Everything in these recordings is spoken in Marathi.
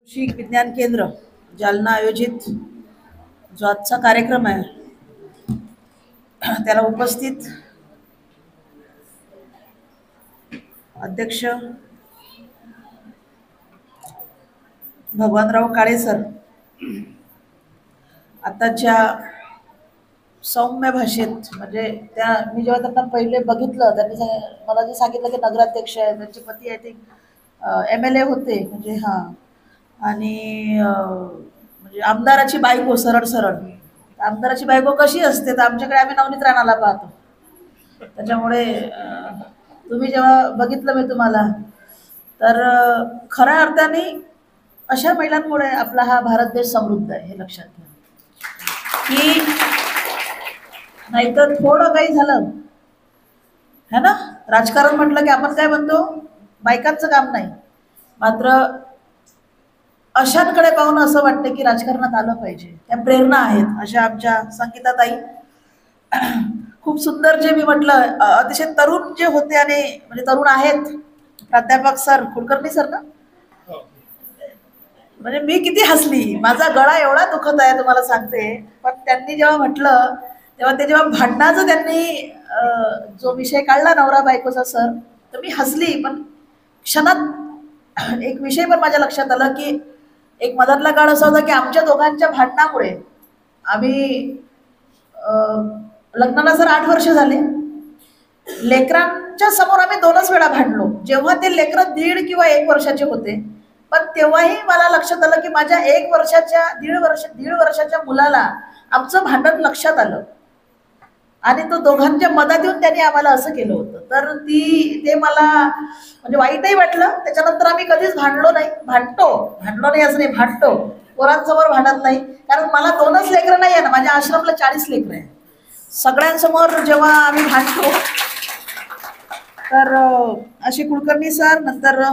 कृषी विज्ञान केंद्र जालना आयोजित जो आजचा कार्यक्रम आहे त्याला उपस्थित अध्यक्ष भगवानराव काळे सर, आताच्या सौम्य भाषेत म्हणजे त्या मी जेव्हा त्यांना पहिले बघितलं त्यांनी मला जे सांगितलं की नगराध्यक्ष आहे, त्यांचे पती आय थिंक MLA होते म्हणजे हां, आणि म्हणजे आमदाराची बायको सरळ सरळ आमदाराची बायको कशी असते तर आमच्याकडे आम्ही नवनीत राणाला पाहतो. त्याच्यामुळे तुम्ही जेव्हा बघितलं मी तुम्हाला तर खऱ्या अर्थाने अशा महिलांमुळे आपला हा भारत देश समृद्ध आहे हे लक्षात घ्या की नाहीतर थोडं काही झालं है ना. राजकारण म्हटलं की आपण काय म्हणतो बायकांचं काम नाही, मात्र अशांकडे पाहून असं वाटतं की राजकारणात आलं पाहिजे. त्या प्रेरणा आहेत अशा आमच्या संगीताताई. खूप सुंदर जे मी म्हटलं अतिशय तरुण जे होते आणि म्हणजे तरुण आहेत प्राध्यापक सर कुलकर्णी सर ना, म्हणजे मी किती हसली, माझा गळा एवढा दुखत आहे तुम्हाला सांगते. पण त्यांनी जेव्हा म्हटलं तेव्हा ते जेव्हा भांडणाचं त्यांनी जो विषय काढला नवरा बायकोचा सर, तर मी हसली. पण क्षणात एक विषय पण माझ्या लक्षात आला की एक मधातला काळ असा होता की आमच्या दोघांच्या भांडणामुळे आम्ही लग्नाला सर 8 वर्ष झाले, लेकरांच्या समोर आम्ही 2च वेळा भांडलो जेव्हा ते लेकरं 1.5 किंवा 1 वर्षाचे होते. पण तेव्हाही मला लक्षात आलं की माझ्या 1 वर्षाच्या मुलाला आमचं भांडण लक्षात आलं आणि तो दोघांच्या मधात येऊन त्यांनी आम्हाला असं केलं होतं. तर ते मला म्हणजे वाईटही वाटलं. त्याच्यानंतर आम्ही कधीच भांडलो नाही असं नाही, भांडतो पोरांसमोर भांडत नाही. कारण मला 2च लेकरं नाही आहे ना, माझ्या आश्रमला 40 लेकरं आहे. सगळ्यांसमोर जेव्हा आम्ही भांडतो तर अशी कुलकर्णी सर, नंतर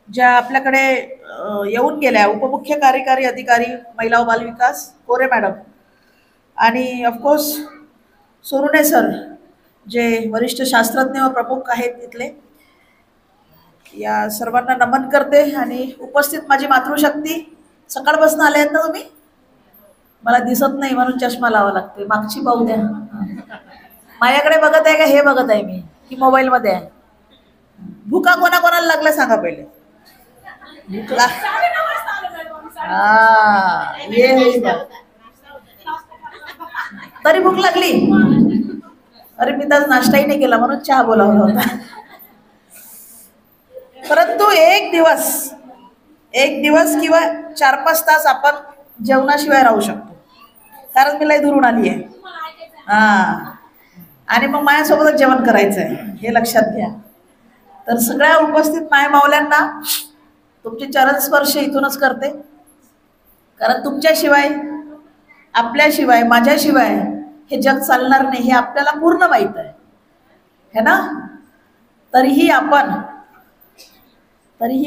ज्या आपल्याकडे येऊन गेल्या उपमुख्य कार्यकारी अधिकारी महिला व बालविकास कोरे मॅडम, आणि ऑफकोर्स सोरुणे सर जे वरिष्ठ शास्त्रज्ञ व प्रमुख आहेत तिथले, या सर्वांना नमन करते. आणि उपस्थित माझी मातृशक्ती, सकाळपासून आले आहेत ना तुम्ही, मला दिसत नाही म्हणून चष्मा लावा लागते, मागची पाहू द्या. माझ्याकडे बघत आहे का हे बघत आहे मी की मोबाईलमध्ये आहे. भुका कोणाकोणाला लागल्या सांगा पहिले. भूकला तरी भूक लागली. अरे मी तर नाश्ताही नाही केला म्हणून चहा बोलावला होता. परंतु एक दिवस किंवा 4-5 तास आपण जेवणाशिवाय राहू शकतो, कारण मी लय दुरून आली आहे. आणि मग माझ्यासोबतच जेवण करायचं आहे हे लक्षात घ्या. तर सगळ्या उपस्थित माय मावल्यांना तुमचे चरण स्पर्श इथूनच करते, कारण तुमच्याशिवाय, आपल्याशिवाय, माझ्याशिवाय हे जग चालणार नाही हे आपल्याला पूर्ण माहीत आहे है ना. तरीही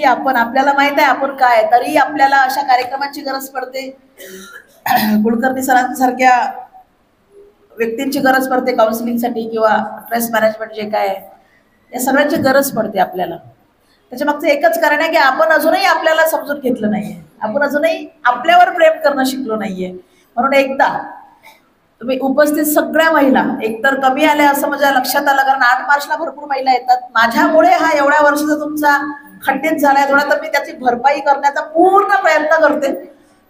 आपण आपल्याला माहित आहे आपण काय, तरीही आपल्याला अशा कार्यक्रमांची गरज पडते. कुलकर्णी सरांसारख्या व्यक्तींची गरज पडते काउन्सिलिंगसाठी किंवा स्ट्रेस मॅनेजमेंट जे काय आहे या सगळ्यांची गरज पडते आपल्याला. त्याच्या मागचं एकच कारण आहे की आपण अजूनही आपल्याला समजून घेतलं नाहीये, आपण अजूनही आपल्यावर प्रेम करणं शिकलो नाहीये. म्हणून एकदा तुम्ही उपस्थित सगळ्या महिला, एकतर कमी आल्या असं माझ्या लक्षात आलं, कारण 8 मार्चला भरपूर महिला येतात. माझ्यामुळे हा एवढ्या वर्षाचा तुमचा खंडित झालाय थोडा, तर मी त्याची भरपाई करण्याचा पूर्ण प्रयत्न करते.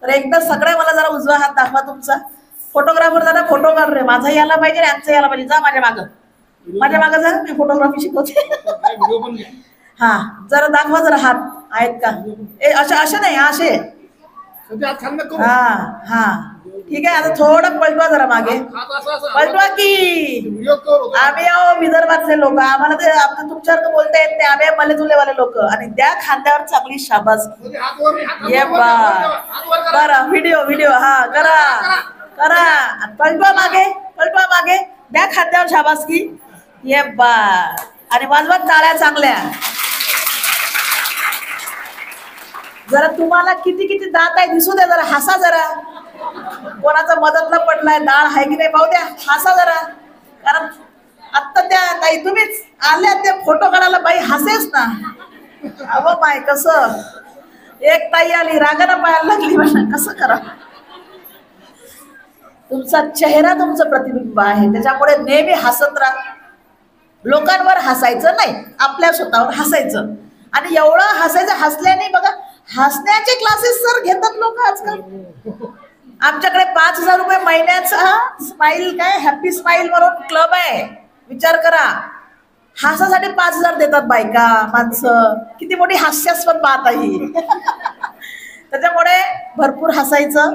तर एकदा सगळ्या मला जरा उजवा हात दाखवा तुमचा. फोटोग्राफर जरा फोटो काढ रे, माझा यायला पाहिजे यांचं यायला पाहिजे. जा माझ्या मागं जा, मी फोटोग्राफी शिकवते. हा जरा दाखवा जरा हात आहेत का. अशा नाही असे. हा ठीक आहे. आता थोडं पलटवा जरा मागे, पलटवा की आम्ही आहो विदर्भातले लोक, आम्हाला ते आपलं तुमच्यासारखं बोलता येत नाही. आम्ही मले तुलेवाले लोक. आणि त्या खांद्यावर चांगली शाबास. ये बरं व्हिडिओ हा करा पलटवा मागे द्या खांद्यावर शाबास की. ये बा आणि वाजवत टाळ्या चांगल्या. जरा तुम्हाला किती दात आहे दिसू द्या, जरा हसा जरा. कोणाचा मदतला पडलाय, डाळ आहे की नाही पाहू द्या, हसा जरा. कारण आत्ता त्या ताई तुम्हीच आल्या ते फोटो काढायला, बाई हसेच ना. अहो बाय कसं एक ताई आली रागानं पाहायला लागली, म्हणा कसं करा. तुमचा चेहरा तुमचं प्रतिबिंब आहे, त्याच्यामुळे नेहमी हसत राहा. लोकांवर हसायचं नाही, आपल्या स्वतःवर हसायचं. आणि एवढं हसायचं, हसल्याने बघा हसण्याचे क्लासेस सर घेतात लोक आजकाल. आमच्याकडे 5,000 रुपये महिन्याचा स्माईल काय हॅपी स्माईल म्हणून क्लब आहे, विचार करा. हासासाठी 5,000 देतात बायका माणसं. किती मोठी हास्यास्पद बात आहे. त्याच्यामुळे भरपूर हसायचं,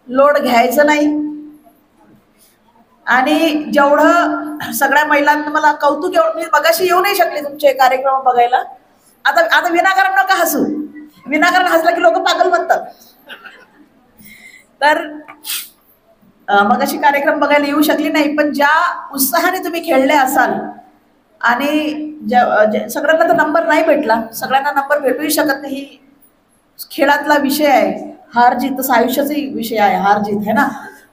लोड घ्यायचं नाही. आणि जेवढं सगळ्या महिलांना मला कौतुक, एवढं मी मगाशी येऊ नाही शकले तुमचे कार्यक्रम बघायला. आता विनाकारण नका हसू, विनाकारण हसलं की लोक पागल बनतात. तर मगाशी कार्यक्रम बघायला येऊ शकली नाही, पण ज्या उत्साहाने तुम्ही खेळले असाल आणि सगळ्यांना तर नंबर नाही भेटला, सगळ्यांना नंबर भेटूही शकत नाही. खेळातला विषय आहे, हार जीत तसा आयुष्याचा विषय आहे, हार जीत है ना.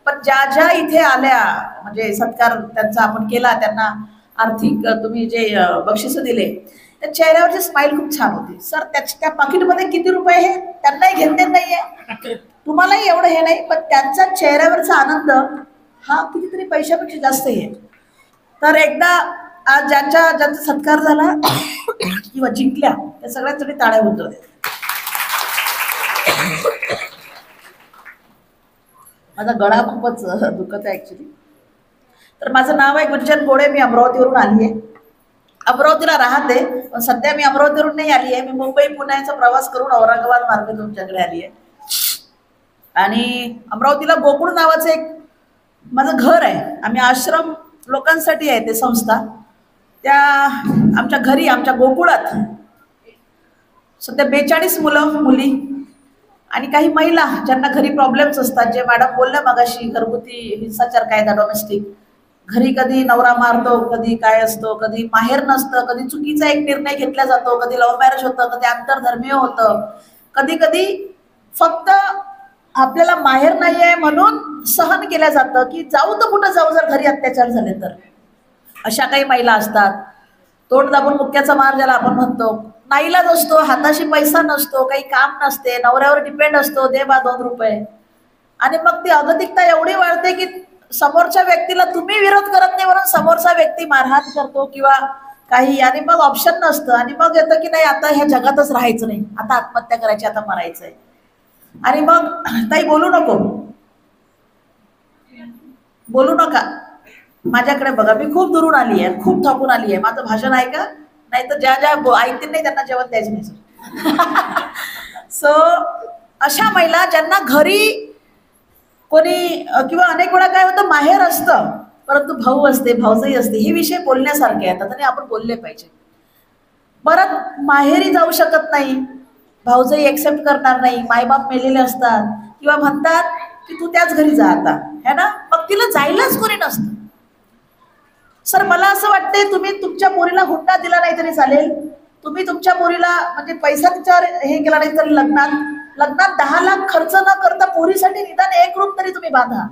पण ज्या ज्या इथे आल्या, म्हणजे सत्कार त्यांचा आपण केला, त्यांना आर्थिक तुम्ही जे बक्षीस दिले, त्या चेहऱ्यावरची स्माईल खूप छान होती सर. त्या पाकिटमध्ये किती रुपये हे त्यांनाही घेतले नाहीये, तुम्हालाही एवढं हे नाही, पण त्यांचा चेहऱ्यावरचा आनंद हा कितीतरी पैशापेक्षा जास्त आहे. तर एकदा आज ज्यांचा सत्कार झाला किंवा जिंकल्या त्या सगळ्यांसाठी टाळ्या होत होत्या. माझा गळा खूपच दुखत आहे ऍक्च्युली. तर माझं नाव आहे गुंजन गोडे, मी अमरावतीवरून आली आहे. अमरावतीला राहते, पण सध्या मी अमरावतीवरून नाही आली आहे, मी मुंबई पुण्याचा प्रवास करून औरंगाबाद मार्गे तुमच्याकडे आली आहे. आणि अमरावतीला गोकुळ नावाचं एक माझं घर आहे. आम्ही आश्रम लोकांसाठी आहे ते संस्था. त्या आमच्या घरी, आमच्या गोकुळात सध्या 42 मुलं मुली आणि काही महिला ज्यांना घरी प्रॉब्लेम्स असतात, जे मॅडम बोलल्या मगाशी, घरगुती हिंसाचार कायदा, डोमेस्टिक. घरी कधी नवरा मारतो, कधी काय असतो, कधी माहेर नसतं, कधी चुकीचा एक निर्णय घेतला जातो, कधी लव्ह मॅरेज होतं, कधी आंतरधर्मीय होतं, कधी कधी फक्त आपल्याला माहेर नाही आहे म्हणून सहन केलं जातं की जाऊ तर कुठं जाऊ जर घरी अत्याचार झाले तर. अशा काही महिला असतात. तोंड दाबून मुक्याचा मार ज्याला आपण म्हणतो, नाईलाज असतो, हाताशी पैसा नसतो, काही काम नसते, नवऱ्यावर डिपेंड असतो, दे बा 2 रुपये. आणि मग ती अगतिकता एवढी वाढते की समोरच्या व्यक्तीला तुम्ही विरोध करत नाही म्हणून समोरचा व्यक्ती मारहाण करतो किंवा काही, आणि मग ऑप्शन नसतं. आणि मग येतं की नाही आता ह्या जगातच राहायचं नाही, आता आत्महत्या करायची, आता मरायचंय. आणि मग ताई बोलू नको, बोलू नका, माझ्याकडे बघा, मी खूप दुरून आली आहे, खूप थकून आली आहे, माझं भाषण ऐका, नाही तर ज्या ज्या ऐकतील नाही त्यांना जेवण द्यायचं नाही सर. सो अशा महिला ज्यांना घरी कोणी किंवा अनेक वेळा काय होतं, माहेर असतं परंतु भाऊ असते, भाऊजाई असते, हे विषय बोलण्यासारखे येतात आणि आपण बोलले पाहिजे. परत माहेरी जाऊ शकत नाही, भाऊजाई एक्सेप्ट करणार नाही, मायबाप मेलेले असतात किंवा म्हणतात की तू त्याच घरी जा आता, है ना, मग तिला जायलाच कोणी नसतं. सर मला असं वाटतंय, तुम्ही तुमच्या पोरीला हुंडा दिला नाही तरी चालेल, तुम्ही तुमच्या पोरीला म्हणजे पैसा तिच्यावर हे केला नाही तरी लग्नात 10 लाख खर्च न करता पोरीसाठी निदान 1 रूम तरी तुम्ही बांधा,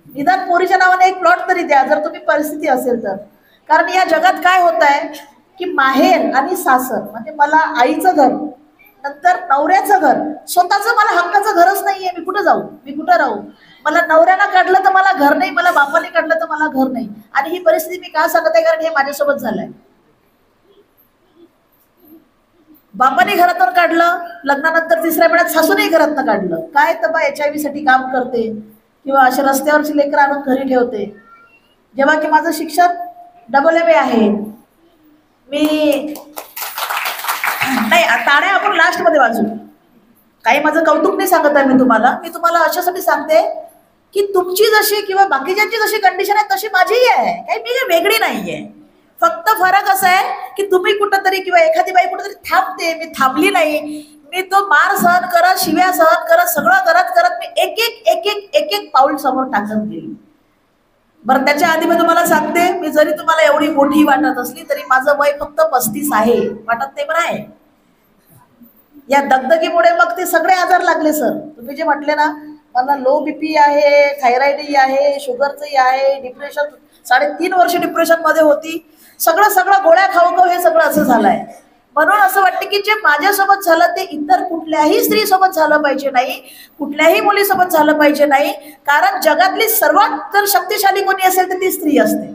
निदान पोरीच्या नावाने 1 प्लॉट तरी द्या जर तुम्ही परिस्थिती असेल तर. कारण या जगात काय होत आहे की माहेर आणि सासर, म्हणजे मला आईचं घर, नंतर नवऱ्याचं घर, स्वतःचं मला हक्काचं घरच नाहीये, मी कुठं जाऊ, मी कुठं राहू, मला नवऱ्यानं काढलं तर मला घर नाही, मला बापाने काढलं तर मला घर नाही. आणि ही परिस्थिती मी का सांगत आहे, कारण हे माझ्यासोबत झालंय. बापाने घरातून काढलं, लग्नानंतर 3ऱ्या महिन्यात सासूने घरातनं काढलं. काय तर बा HIV साठी काम करते किंवा अशा रस्त्यावरची लेकरं आणून घरी ठेवते. जेव्हा की माझं शिक्षण MA आहे. मी नाही, टाळ्या आपण लास्ट मध्ये वाजू, काही माझं कौतुक नाही सांगत आहे मी तुम्हाला अशासाठी सांगते की तुमची जशी किंवा बाकीच्यांची जशी कंडिशन आहे तशी माझीही आहे, काही मी वेगळी नाहीये. फक्त फरक असा आहे की तुम्ही कुठंतरी किंवा एखादी बाई कुठंतरी थांबते, मी थांबली नाही. मी तो मार सहन करत, शिव्या सहन करत, सगळं करत करत मी एक पाऊल समोर टाकत गेली. बरं, त्याच्या आधी मी तुम्हाला सांगते, मी जरी तुम्हाला एवढी मोठी वाटत असली तरी माझं वय फक्त 35 आहे, वाटत ते पण आहे. या दगदगीमुळे मग ते सगळे आजार लागले सर. तुम्ही जे म्हटले ना, मला लो BP आहे, थायरॉइडही आहे, शुगरचंही आहे, डिप्रेशन, 3.5 वर्ष डिप्रेशन मध्ये होती, सगळं गोळ्या खाऊ हे सगळं असं झालंय. म्हणून असं वाटतं की जे माझ्यासोबत झालं ते इतर कुठल्याही स्त्री सोबत झालं पाहिजे नाही, कुठल्याही मुलीसोबत झालं पाहिजे नाही. कारण जगातली सर्वात जर शक्तिशाली कोणी असेल तर ती स्त्री असते.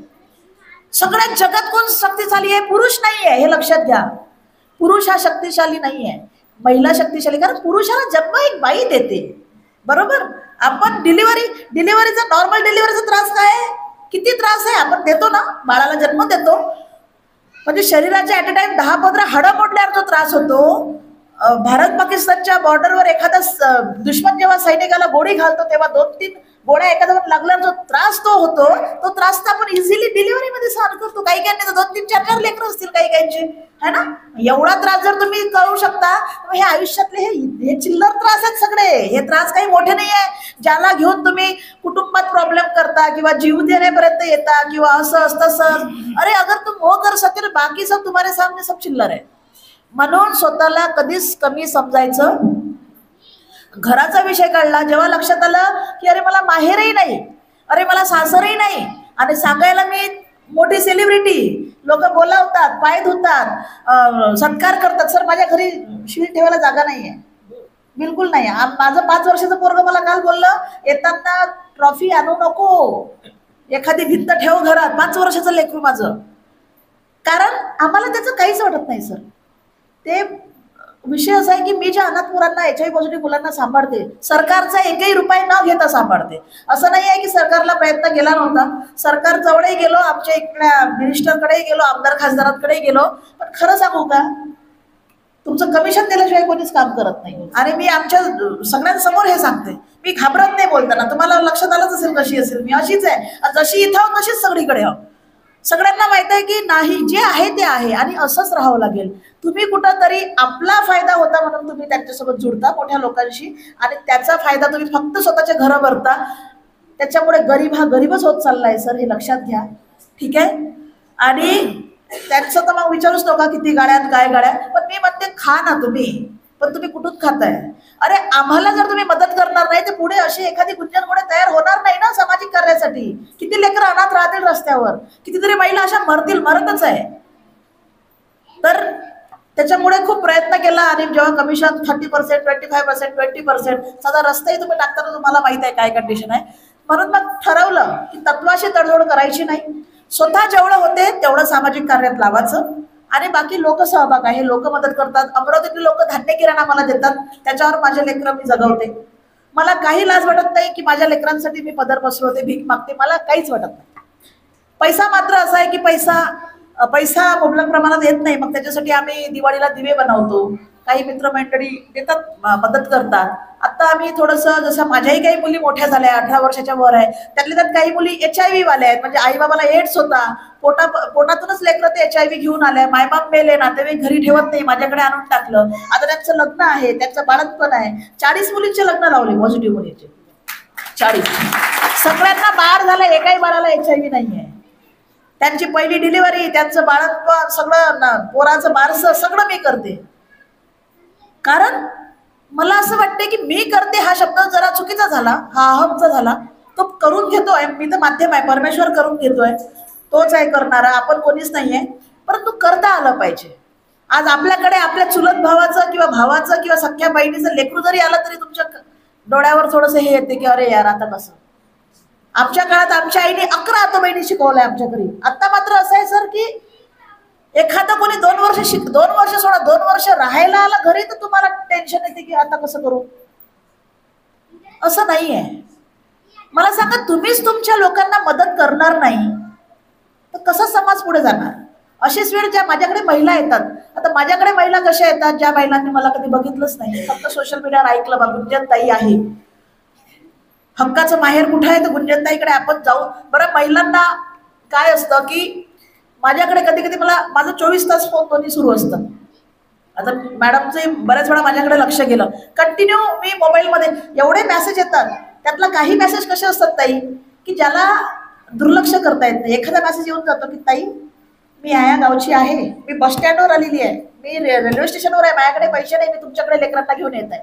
सगळ्यात जगात कोण शक्तिशाली आहे? पुरुष नाही आहे, हे लक्षात घ्या. पुरुष हा शक्तिशाली नाही आहे, महिला शक्तिशाली. कारण पुरुषाला जन्म एक बाई देते, बरोबर. आपण डिलिव्हरीचा नॉर्मल डिलिव्हरीचा त्रास काय आहे? किती त्रास आहे? आपण देतो ना, बाळाला जन्म देतो. म्हणजे शरीराच्या ऍट अ टाइम 10-15 हाडं मोडल्यावर जो त्रास होतो. भारत पाकिस्तानच्या बॉर्डरवर एखादा दुश्मन जेव्हा सैनिकाला गोळी घालतो तेव्हा 2-3 गोळ्या एखाद्यावर लागल्यावर जो त्रास तो होतो, तो त्रास तर आपण इझिली डिलिव्हरी मध्ये सहन करतो. काही काही 2-3-4 लेकरं असतील काही काहींचे, है ना. एवढा त्रास जर तुम्ही करू शकता, हे आयुष्यातले हे चिल्लर त्रास आहेत सगळे. हे त्रास काही मोठे नाही आहे, ज्याला घेऊन तुम्ही कुटुंबात प्रॉब्लेम करता किंवा जीव देण्यापर्यंत येता किंवा असं तसं. अरे अगर तुम वो कर सकते बाकी सब तुम्हारे सामने सब चिल्लर आहे. म्हणून स्वतःला कधीच कमी समजायचं. घराचा विषय काढला, जेव्हा लक्षात आलं की अरे मला माहेरही नाही, अरे मला सासरही नाही, आणि सांगायला मी मोठी सेलिब्रिटी, लोक बोलावतात, पाय धुतात, सत्कार करतात. सर माझ्या घरी शील ठेवायला जागा नाहीये, बिलकुल नाही. माझं 5 वर्षाचं पोरग मला काल बोललं, येताना ट्रॉफी आणू नको, एखादी भिंत ठेव घरात. 5 वर्षाचं लेकरू माझं. कारण आम्हाला त्याचं काहीच वाटत नाही सर. ते विषय असा आहे की मी ज्या अनाथ मुलांना, HIV पॉझिटिव्ह मुलांना सांभाळते, सरकारचा एकही रुपया न घेता सांभाळते. असं नाही आहे की सरकारला प्रयत्न केला नव्हता. सरकार जवळही गेलो, आमच्या इकडल्या मिनिस्टरकडेही गेलो, आमदार खासदारांकडेही गेलो. पण खरं सांगू का, तुमचं कमिशन दिल्याशिवाय कोणीच काम करत नाही. आणि मी आमच्या सगळ्यांसमोर हे सांगते, मी घाबरत नाही बोलताना. तुम्हाला लक्षात आलंच असेल कशी असेल मी. अशीच आहे, जशी इथं आहो तशीच सगळीकडे आहो. सगळ्यांना माहित आहे की नाही, जे आहे ते आहे आणि असंच राहावं लागेल. तुम्ही कुठंतरी आपला फायदा होता म्हणून तुम्ही त्यांच्यासोबत जुडता मोठ्या लोकांशी, आणि त्याचा फायदा तुम्ही फक्त स्वतःचे घरं भरता. त्याच्यामुळे गरीब हा गरीबच होत चाललाय सर, हे लक्षात घ्या. ठीक आहे. आणि त्यांचं तर मग विचारूच नका किती गाड्यात काय गाड्या. पण मी म्हणते खा ना तुम्ही, पण तुम्ही कुठून खाताय? अरे आम्हाला जर तुम्ही मदत करणार नाही तर पुढे अशी एखादी गुंजनगोळे तयार होणार नाही ना सामाजिक कार्यासाठी. किती लेकरं अनाथ राहतील रस्त्यावर, कितीतरी महिला अशा मरतील, मरतच आहे. तर त्याच्यामुळे खूप प्रयत्न केला. आणि जेव्हा कमिशन 30%, 25%, 20%, साधा रस्ताही तुम्ही टाकताना तुम्हाला माहित आहे काय कंडिशन आहे. म्हणून मग ठरवलं की तत्वाशी तडजोड करायची नाही. स्वतः जेवढं होते तेवढं सामाजिक कार्यात लावायचं, आणि बाकी लोक सहभाग आहे, लोक मदत करतात. अमरावतीतले लोक धान्य किराणा मला देतात, त्याच्यावर माझे लेकरं मी जगवते. मला काही लाज वाटत नाही की माझ्या लेकरांसाठी मी पदर पसरवते, भीक मागते, मला काहीच वाटत नाही. पैसा मात्र असा आहे की पैसा मुबलक प्रमाणात येत नाही. मग त्याच्यासाठी आम्ही दिवाळीला दिवे बनवतो, काही मित्रमंडळी देतात, मदत करतात. आता आम्ही थोडंसं, जसं माझ्याही काही मुली मोठ्या झाल्या, 18 वर्षाच्या वर आहे, त्यातल्या त्यात काही मुली HIV वाल्या आहेत. म्हणजे आई बाबाला एड्स होता, पोटातूनच लेकरं ते HIV घेऊन आल्या. मायबाप मेले, नातेवाईक घरी ठेवत नाही, माझ्याकडे आणून टाकलं. आता त्यांचं लग्न आहे, त्यांचं बाळंतपण आहे. 40 मुलींचे लग्न लावले, पॉझिटिव्ह मुलींचे 40. सगळ्यांना बाळ झाला, एकाही बाळाला HIV नाही आहे. त्यांची पहिली डिलिव्हरी, त्यांचं बाळंतपण, सगळं पोराचं बारसं सगळं मी करते. कारण मला असं वाटतं की मी करते हा शब्द जरा चुकीचा झाला, हा अहमचा झाला. तो करून घेतोय, मी तर माध्यम आहे, परमेश्वर करून घेतोय, तोच आहे करणारा, आपण कोणीच नाहीये. परंतु करता आलं पाहिजे. आज आपल्याकडे आपल्या चुलत भावाचं किंवा भावाचं किंवा सख्या बहिणीचं लेकरू जरी आलं तरी तुमच्या डोळ्यावर थोडंसं हे येते की अरे यार आता कसं. आमच्या काळात आमच्या आईने 11 आता बहिणी शिकवल्या आमच्या घरी. आता मात्र असं आहे सर की एखादा कोणी 2 वर्ष सोडा 2 वर्ष राहायला आला घरी तर तुम्हाला टेन्शन येते की आता कसं करू. असं नाहीये. मला सांगा, तुम्हीच तुमच्या लोकांना मदत करणार नाही तर कसा समाज पुढे जाणार. अशीच वेळ ज्या माझ्याकडे महिला येतात, आता माझ्याकडे महिला कशा येतात, ज्या महिलांनी मला कधी बघितलंच नाही, फक्त सोशल मीडियावर ऐकलं बा गुंजनताई आहे, हक्काचं माहेर कुठं आहे तर गुंजनताईकडे आपण जाऊ. बरं, महिलांना काय असतं की माझ्याकडे कधी कधी माझं 24 तास फोन दोन्ही सुरू असतं. आता मॅडमचे बऱ्याच वेळा माझ्याकडे लक्ष गेलं, कंटिन्यू मी मोबाईलमध्ये एवढे मेसेज येतात. त्यातला काही मेसेज कसे असतात ताई की ज्याला दुर्लक्ष करता येत नाही. एखादा मेसेज येऊन जातो की ताई मी या गावची आहे, मी बस स्टँडवर आलेली आहे, मी रेल्वे स्टेशनवर आहे, माझ्याकडे पैसे नाही, मी तुमच्याकडे लेकरांना घेऊन येत आहे.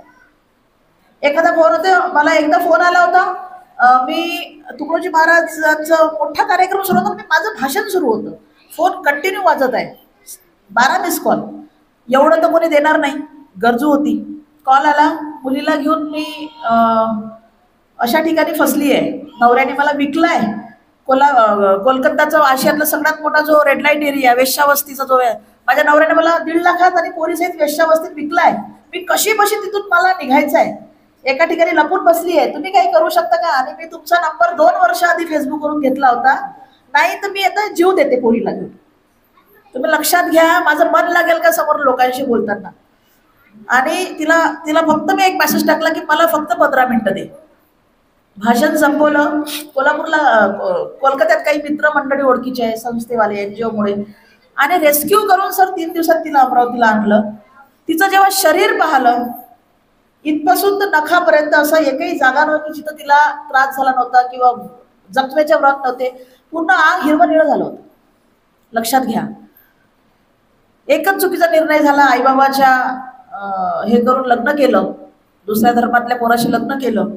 एखादा फोन होते, मला एकदा फोन आला होता, मी तुकडोजी महाराजांचा मोठा कार्यक्रम सुरू होता, माझं भाषण सुरू होतं, फोन कंटिन्यू वाजत आहे, 12 मिस कॉल. एवढं तर कोणी देणार नाही, गरजू होती. कॉल आला, मुलीला घेऊन मी अशा ठिकाणी फसली आहे, नवऱ्याने मला विकलाय. कोलकाताचा आशियातला सगळ्यात मोठा जो रेड लाईट एरिया वेश्यावस्तीचा जो आहे, माझ्या नवऱ्याने मला 1.5 लाखात आणि पोरीसहित वेश्यावस्तीत विकलाय. मी कशी बशी तिथून मला निघायचं आहे, एका ठिकाणी लपून बसली आहे. तुम्ही काही करू शकता का? आणि मी तुमचा नंबर 2 वर्ष आधी फेसबुकवरून घेतला होता, नाही तर मी आता जीव देते पोरीला घेऊन. तुम्ही लक्षात घ्या, माझं मन लागेल का समोर लोकांशी बोलताना. आणि तिला तिला फक्त मी एक मेसेज टाकला की मला फक्त 15 मिनिटं दे. भाषण संपवलं. कोल्हापूरला कोलकात्यात काही मित्रमंडळी ओळखीचे आहे, संस्थेवाले, एनजीओ मुळे, आणि रेस्क्यू करून सर 3 दिवसात तिला अमरावतीला आणलं. तिचं जेव्हा शरीर पाहिलं, इथपासून तर नखापर्यंत असं एकही जागा नव्हती जिथं तिला त्रास झाला नव्हता किंवा जखमेचे व्रत नव्हते. पूर्ण आग हिरवं निळं झालं होतं. लक्षात घ्या, एकच चुकीचा निर्णय झाला, आईबाबाच्या हे करून लग्न केलं, दुसऱ्या धर्मातल्या पोराशी लग्न केलं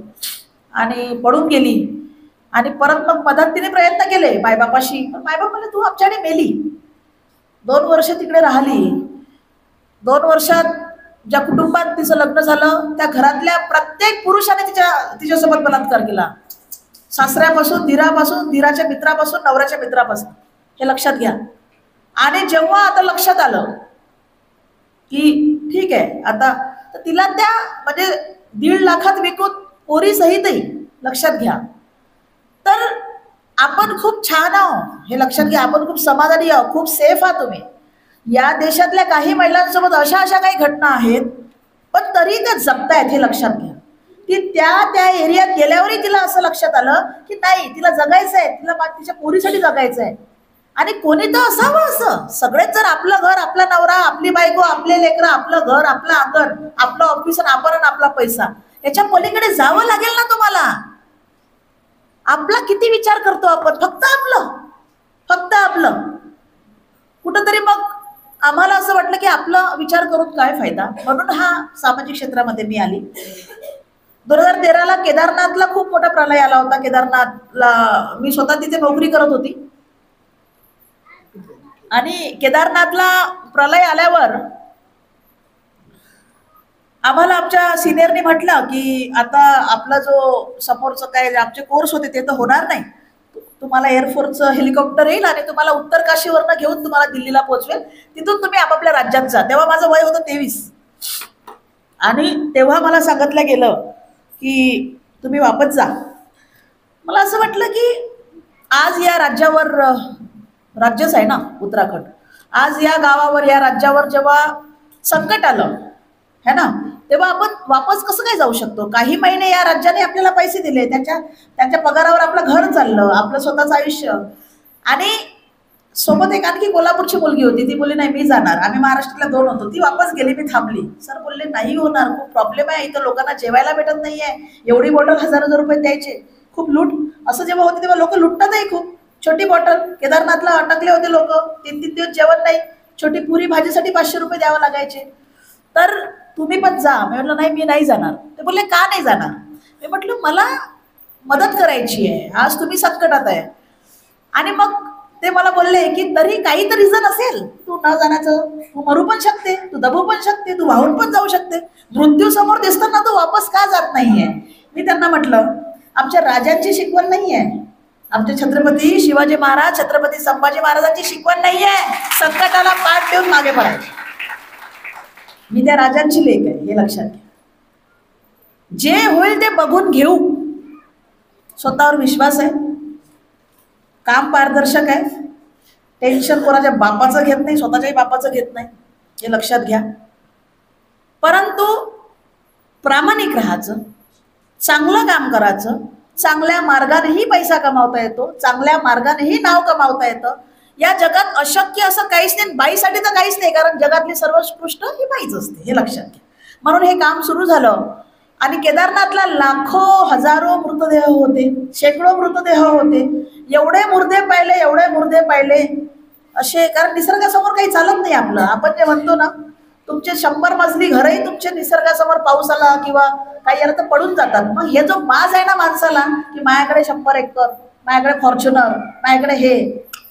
आणि पडून गेली. आणि परत मग मदतीने प्रयत्न केले मायबापाशी, पण मायबाप म्हणले तू आमच्याकडे मेली. 2 वर्ष तिकडे राहिली. 2 वर्षात ज्या कुटुंबात तिचं लग्न झालं त्या घरातल्या प्रत्येक पुरुषाने तिच्यासोबत बलात्कार केला. सासऱ्यापासून, धीरापासून, धीराच्या मित्रापासून, नवऱ्याच्या मित्रापासून. हे लक्षात घ्या. आणि जेव्हा आता लक्षात आलं की ठीक आहे आता, तर तिला त्या म्हणजे 1.5 लाखात विकून पोरी सहितही, लक्षात घ्या. तर आपण खूप छान आहो, हे लक्षात घ्या. आपण खूप समाधानी आहोत, खूप सेफ आहात तुम्ही. या देशातल्या काही महिलांसोबत अशा अशा काही घटना आहेत, पण तरी त्या जगतायत, हे लक्षात घ्या. ती त्या एरियात गेल्यावरही तिला असं लक्षात आलं की नाही, तिला जगायचं आहे, तिला तिच्या पोरीसाठी जगायचं आहे. आणि कोणी तर असावं असं. सगळेच जर आपलं घर, आपला नवरा, आपली बायको, आपले लेकरं, आपलं घर, आपलं अंगण, आपलं ऑफिस, आपण आपला पैसा, याच्या पलीकडे जावं लागेल ना तुम्हाला. आपला किती विचार करतो आपण, फक्त आपलं. कुठंतरी मग आम्हाला असं वाटलं की आपला विचार करून काय फायदा, म्हणून हा सामाजिक क्षेत्रामध्ये मी आली. 2013ला केदारनाथला खूप मोठा प्रलय आला होता. केदारनाथला मी स्वतः तिथे नोकरी करत होती. आणि केदारनाथला प्रलय आल्यावर आम्हाला आमच्या सिनियरनी म्हटलं की आता आपला जो समोरचं काय आमचे कोर्स होते ते तर होणार नाही, तुम्हाला एअरफोर्सचं हेलिकॉप्टर येईल आणि तुम्हाला उत्तर काशीवरनं घेऊन तुम्हाला दिल्लीला पोहोचवेल, तिथून तुम्ही आपापल्या राज्यात जा. तेव्हा माझं वय होतं 23. आणि तेव्हा मला सांगितलं गेलं की तुम्ही वापस जा. मला असं वाटलं की आज या राज्यावर, राज्यच आहे ना उत्तराखंड, आज या गावावर, या राज्यावर जेव्हा संकट आलं है ना, तेव्हा आपण वापस कसं काय जाऊ शकतो. काही महिने या राज्याने आपल्याला पैसे दिले, त्यांच्या पगारावर आपलं घर चाललं, आपलं स्वतःचं आयुष्य. आणि सोबत एक आणखी कोल्हापूरची मुलगी होती, ती बोलली नाही मी जाणार. आम्ही महाराष्ट्रातल्या 2 होतो. ती वापस गेली, मी थांबली. सर बोलले नाही होणार, खूप प्रॉब्लेम आहे इथं, लोकांना जेवायला भेटत नाहीये, एवढी बॉटल 1000 रुपये द्यायचे, खूप लूट. असं जेव्हा होते तेव्हा लोक लुटतातही खूप. छोटी बॉटल, केदारनाथला अटकले होते लोक, 3-3 दिवस जेवण नाही, छोटी पुरी भाजीसाठी 500 रुपये द्यावं लागायचे. तर तुम्ही पण जा. मी म्हटलं नाही मी नाही जाणार. ते बोलले का नाही जाणार. मी म्हटलं मला मदत करायची आहे, आज तुम्ही संकटात आहे. आणि मग ते मला बोलले की तरी काही तर रिझन असेल तू न जाण्याचं, तू मरू पण शकते, तू दबू पण शकते, तू वाहून पण जाऊ शकते, मृत्यू समोर दिसताना तू वापस का जात नाहीये. मी त्यांना म्हटलं आमच्या राजांची शिकवण नाहीये, आमचे छत्रपती शिवाजी महाराज, छत्रपती संभाजी महाराजांची शिकवण नाहीये संकटाला पाठ देऊन मागे पडायची. मी त्या राजांची लेक आहे, हे लक्षात घ्या. जे होईल ते बघून घेऊ, स्वतःवर विश्वास आहे, काम पारदर्शक आहे, टेन्शन कोणाच्या बापाचं घेत नाही, स्वतःच्याही बापाचं घेत नाही, हे लक्षात घ्या. परंतु प्रामाणिक राहायचं, चांगलं काम करायचं, चांगल्या मार्गानेही पैसा कमावता येतो, चांगल्या मार्गानेही नाव कमावता येतं. या जगात अशक्य असं काहीच नाही, बाईसाठी तर काहीच नाही, कारण जगातली सर्वोत्कृष्ट ही बाईच असते, हे लक्षात घ्या. म्हणून हे काम सुरू झालं. आणि केदारनाथला लाखो हजारो मृतदेह होते, शेकडो मृतदेह होते. एवढे मुर्दे पाहिले असे, कारण निसर्गासमोर काही चालत नाही आपलं. आपण जे म्हणतो ना, तुमचे 100 मजली घरही तुमचे निसर्गासमोर पाऊस आला किंवा काही आलं तर पडून जातात. मग हे जो माज आहे ना माणसाला की माझ्याकडे 100 एकर, माझ्याकडे फॉर्च्युनर, माझ्याकडे हे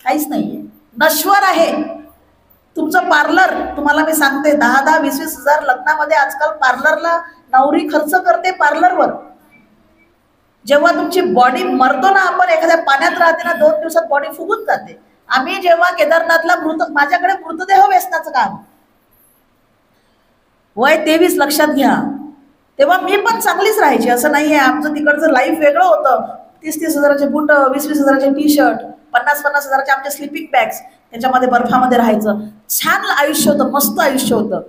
काहीच नाहीये, नश्वर आहे. तुमचं पार्लर, तुम्हाला मी सांगते 10-10, 20-20 हजार लग्नामध्ये आजकाल पार्लरला नवरी खर्च करते पार्लरवर. जेव्हा तुमची बॉडी मरतो ना आपण, एखाद्या पाण्यात राहते ना, 2 दिवसात बॉडी फुगून जाते. आम्ही जेव्हा केदारनाथला माझ्याकडे मृतदेह वेचण्याचं काम, वय 23 लक्षात घ्या, तेव्हा मी पण चांगलीच राहायची, असं नाहीये. आमचं तिकडचं लाईफ वेगळं होतं. 30-30 हजाराचे बूट, 20-20 हजाराचे टी शर्ट, 50-50 हजाराचे आमचे स्लिपिंग बॅग्स, त्याच्यामध्ये बर्फामध्ये राहायचं. छान आयुष्य होतं, मस्त आयुष्य होतं.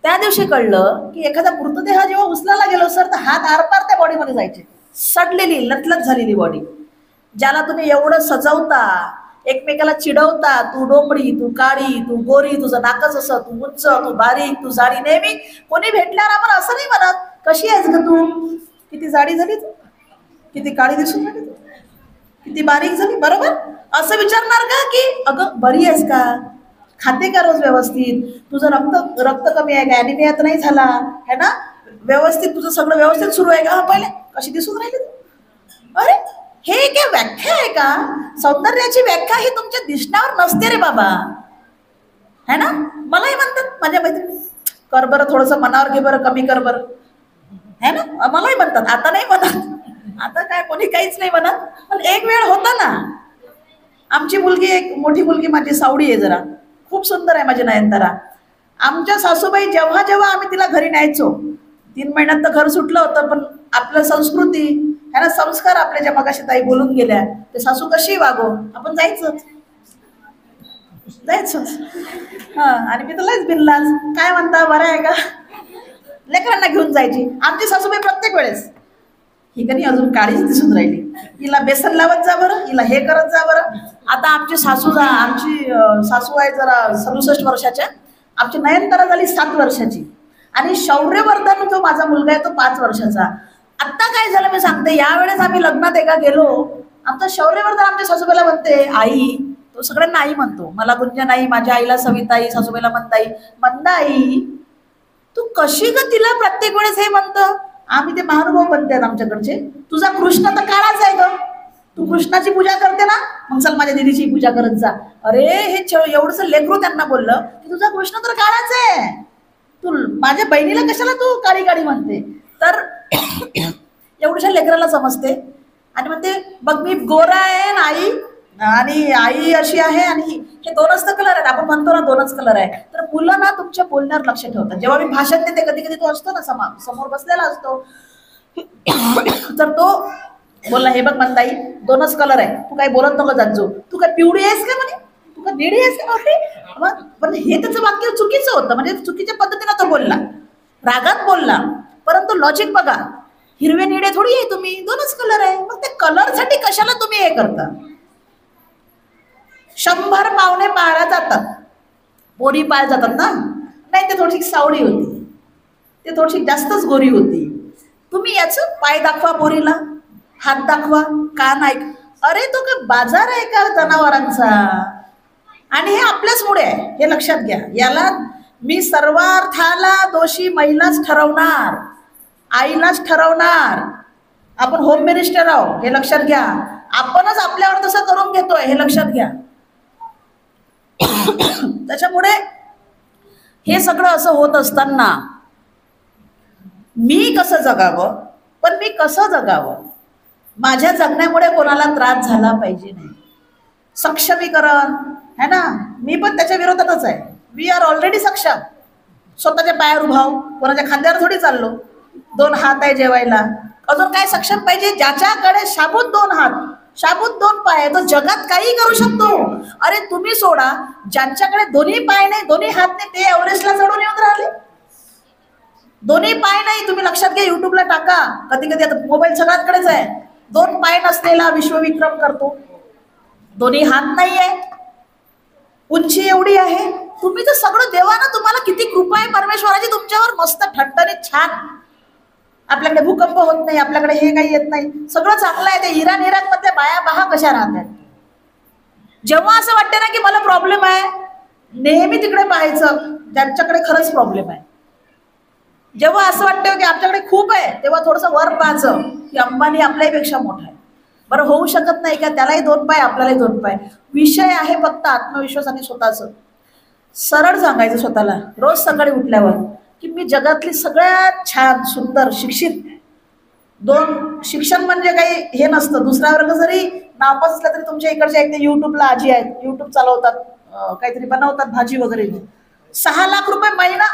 त्या दिवशी कळलं की एखादा मृतदेह जेव्हा उचलायला गेलो सर, तर हात आरपार त्या बॉडीमध्ये जायचे. सडलेली लटलट झालेली बॉडी, ज्याला तुम्ही एवढं सजवता, एकमेकाला चिडवता, तू डोंबडी, तू काळी, तू गोरी, तुझं नाकच असं, तू उंच, तू बारीक, तू जाडी. नेहमी कोणी भेटल्यावर आपण असं नाही म्हणत, कशी आहेस ग तू, किती जाडी झाली तू, किती काळी दिसून राहिली तू, किती बारीक झाली, बरोबर असं विचारणार का की अगं बरी आहेस का, खाते का रोज व्यवस्थित, तुझं रक्त कमी आहे का, ॲनिमिया तर नाही झाला है ना, व्यवस्थित तुझं सगळं व्यवस्थित सुरू आहे का, पहिले कशी दिसून राहिली तू. अरे हे काय व्याख्या आहे का? सौंदर्याची व्याख्या ही तुमच्या दिसण्यावर नसते रे बाबा, है ना. मलाही म्हणतात माझ्या मैत्रिणी, कर बरं थोडंसं मनावर घे बरं, कमी कर बरं, है ना. मलाही म्हणतात, आता नाही म्हणत, आता काय कोणी काहीच नाही म्हणत, पण एक वेळ होता ना. आमची मुलगी, एक मोठी मुलगी माझी सावडी आहे, जरा खूप सुंदर आहे माझी नयनतारा. आमच्या सासूबाई जेव्हा जेव्हा आम्ही तिला घरी न्यायचो, 3 महिन्यात तर घर सुटलं होतं, पण आपलं संस्कृती है ना, संस्कार आपल्या ज्या मगाशी ताई बोलून गेल्या, ते सासू कशी वागो, आपण जायचंच. हा, आणि मी तर लयच बिनलाज, काय म्हणता बरं आहे का, लेकरांना घेऊन जायची. आमची सासूबाई प्रत्येक वेळेस, ही कधी अजून काळीच दिसून राहिली, हिला बेसन लावत जा बरं, हिला हे करत जा बरं. आता आमची सासू आहे जरा 67 वर्षाच्या, आमची नयनतारा झाली 7 वर्षाची, आणि शौर्यवर्धन जो माझा मुलगा आहे तो 5 वर्षाचा. आत्ता काय झालं मी सांगते, यावेळेस आम्ही लग्नात एका गेलो, आमचा शौर्यवर्धन आमच्या सासूबाईला म्हणते आई, तो सगळ्यांना आई म्हणतो, मला गुंजन आई, माझ्या आईला सविताई, सासूबाईला म्हणताई, मंदाई, तू कशी ग तिला प्रत्येक वेळेस हे म्हणतं. आम्ही ते महानुभाव बनतात आमच्याकडचे, तुझा कृष्ण तर काळाच आहे ग, तू कृष्णाची पूजा करते ना, मग चल माझ्या दिदीची पूजा करत जा. अरे हे एवढंच लेकरू त्यांना बोललं की तुझा कृष्ण तर काळाच आहे, तू माझ्या बहिणीला कशाला तू काळी काळी म्हणते. तर एवढ्याशा लेकराला समजते आणि म्हणते बघ मी गोरा आहे ना आई, आणि आई अशी आहे, आणि हे 2च तर कलर आहेत, आपण म्हणतो ना 2च कलर आहे. तर मुलं ना तुमच्या बोलण्यावर लक्ष ठेवतात. जेव्हा मी भाषण देते, कधी कधी तो असतो ना समोर बसलेला असतो, तर तो बोलला हे बघ मंदाई 2च कलर आहे, तू काही बोलत नको जाजो, तू काय पिवळी आहेस का म्हणे, तू काय निळी आहेस का. पण हे त्याचं वाक्य चुकीचं होतं, म्हणजे चुकीच्या पद्धतीनं तो बोलला, रागात बोलला. परंतु लॉजिक बघा, हिरवे निळे थोडी आहे तुम्ही, 2च कलर आहे, मग त्या कलरसाठी कशाला तुम्ही हे करता. 100 पाहुणे पाहायला जातात, पोरी पाहायला जातात ना, नाही ते थोडीशी सावळी होती, ते थोडीशी जास्तच गोरी होती. तुम्ही याचं पाय दाखवा पोरीला, हात दाखवा, कान ऐक. अरे तो काय बाजार आहे का जनावरांचा. आणि हे आपल्याच मुळे आहे, हे लक्षात घ्या. याला मी सर्वार्थाला दोषी महिलाच ठरवणार, आईलाच ठरवणार. आपण होम मिनिस्टर आहोत हे लक्षात घ्या, आपणच आपल्यावर तसं करून घेतोय हे लक्षात घ्या. त्याच्यामुळे हे सगळं असं होत असताना मी कसं जगावं, पण मी कसं जगावं, माझ्या जगण्यामुळे कोणाला त्रास झाला पाहिजे नाही. सक्षमीकरण है ना, मी पण त्याच्या विरोधातच आहे. वी आर ऑलरेडी सक्षम, स्वतःच्या पायावर उभाव, कोणाच्या खांद्यावर थोडी चाललो. 2 हात आहे जेवायला, अजून काय सक्षम पाहिजे. ज्याच्याकडे शाबूत 2 हात, शाबूत 2 पाय, तो जगात काही करू शकतो. अरे तुम्ही सोडा, ज्यांच्याकडे 2ही पाय नाही, 2ही हात नाही, ते एव्हरेस्टला चढून येऊन राहिले. 2ही पाय नाही, तुम्ही लक्षात घ्या, युट्यूबला टाका, कधी कधी आता मोबाईल सगळ्यांकडेच आहे. 2 पाय नसलेला विश्वविक्रम करतो, 2ही हात नाही आहे, उंची एवढी आहे. तुम्ही तर सगळं, देवानं तुम्हाला किती कृपा आहे परमेश्वराची तुमच्यावर, मस्त ठणठणीत छान. आपल्याकडे भूकंप होत नाही, आपल्याकडे हे काही येत नाही, सगळं चांगलं आहे. ते इराण मधल्या बाया पहा कशा राहतात. जेव्हा असं वाटतं ना की मला प्रॉब्लेम आहे, नेहमी तिकडे पाहायचं ज्यांच्याकडे खरंच प्रॉब्लेम आहे. जेव्हा असं वाटतं की आपल्याकडे खूप आहे, तेव्हा थोडंसं वर पाहायचं की अंबानी आपल्यापेक्षा मोठा आहे. बरं होऊ शकत नाही का, त्यालाही 2 पाय आपल्यालाही 2 पाय. विषय आहे फक्त आत्मविश्वास आणि स्वतःचं. सरळ सांगायचं स्वतःला रोज सकाळी उठल्यावर की मी जगातली सगळ्यात छान सुंदर शिक्षित, दोन शिक्षण म्हणजे काही हे नसतं, दुसरा वर्ग जरी नापास असला तरी तुमच्या इकडच्या एक युट्यूबला आजी आहेत, युट्यूब चालवतात, काहीतरी बनवतात भाजी वगैरे, 6 लाख रुपये महिना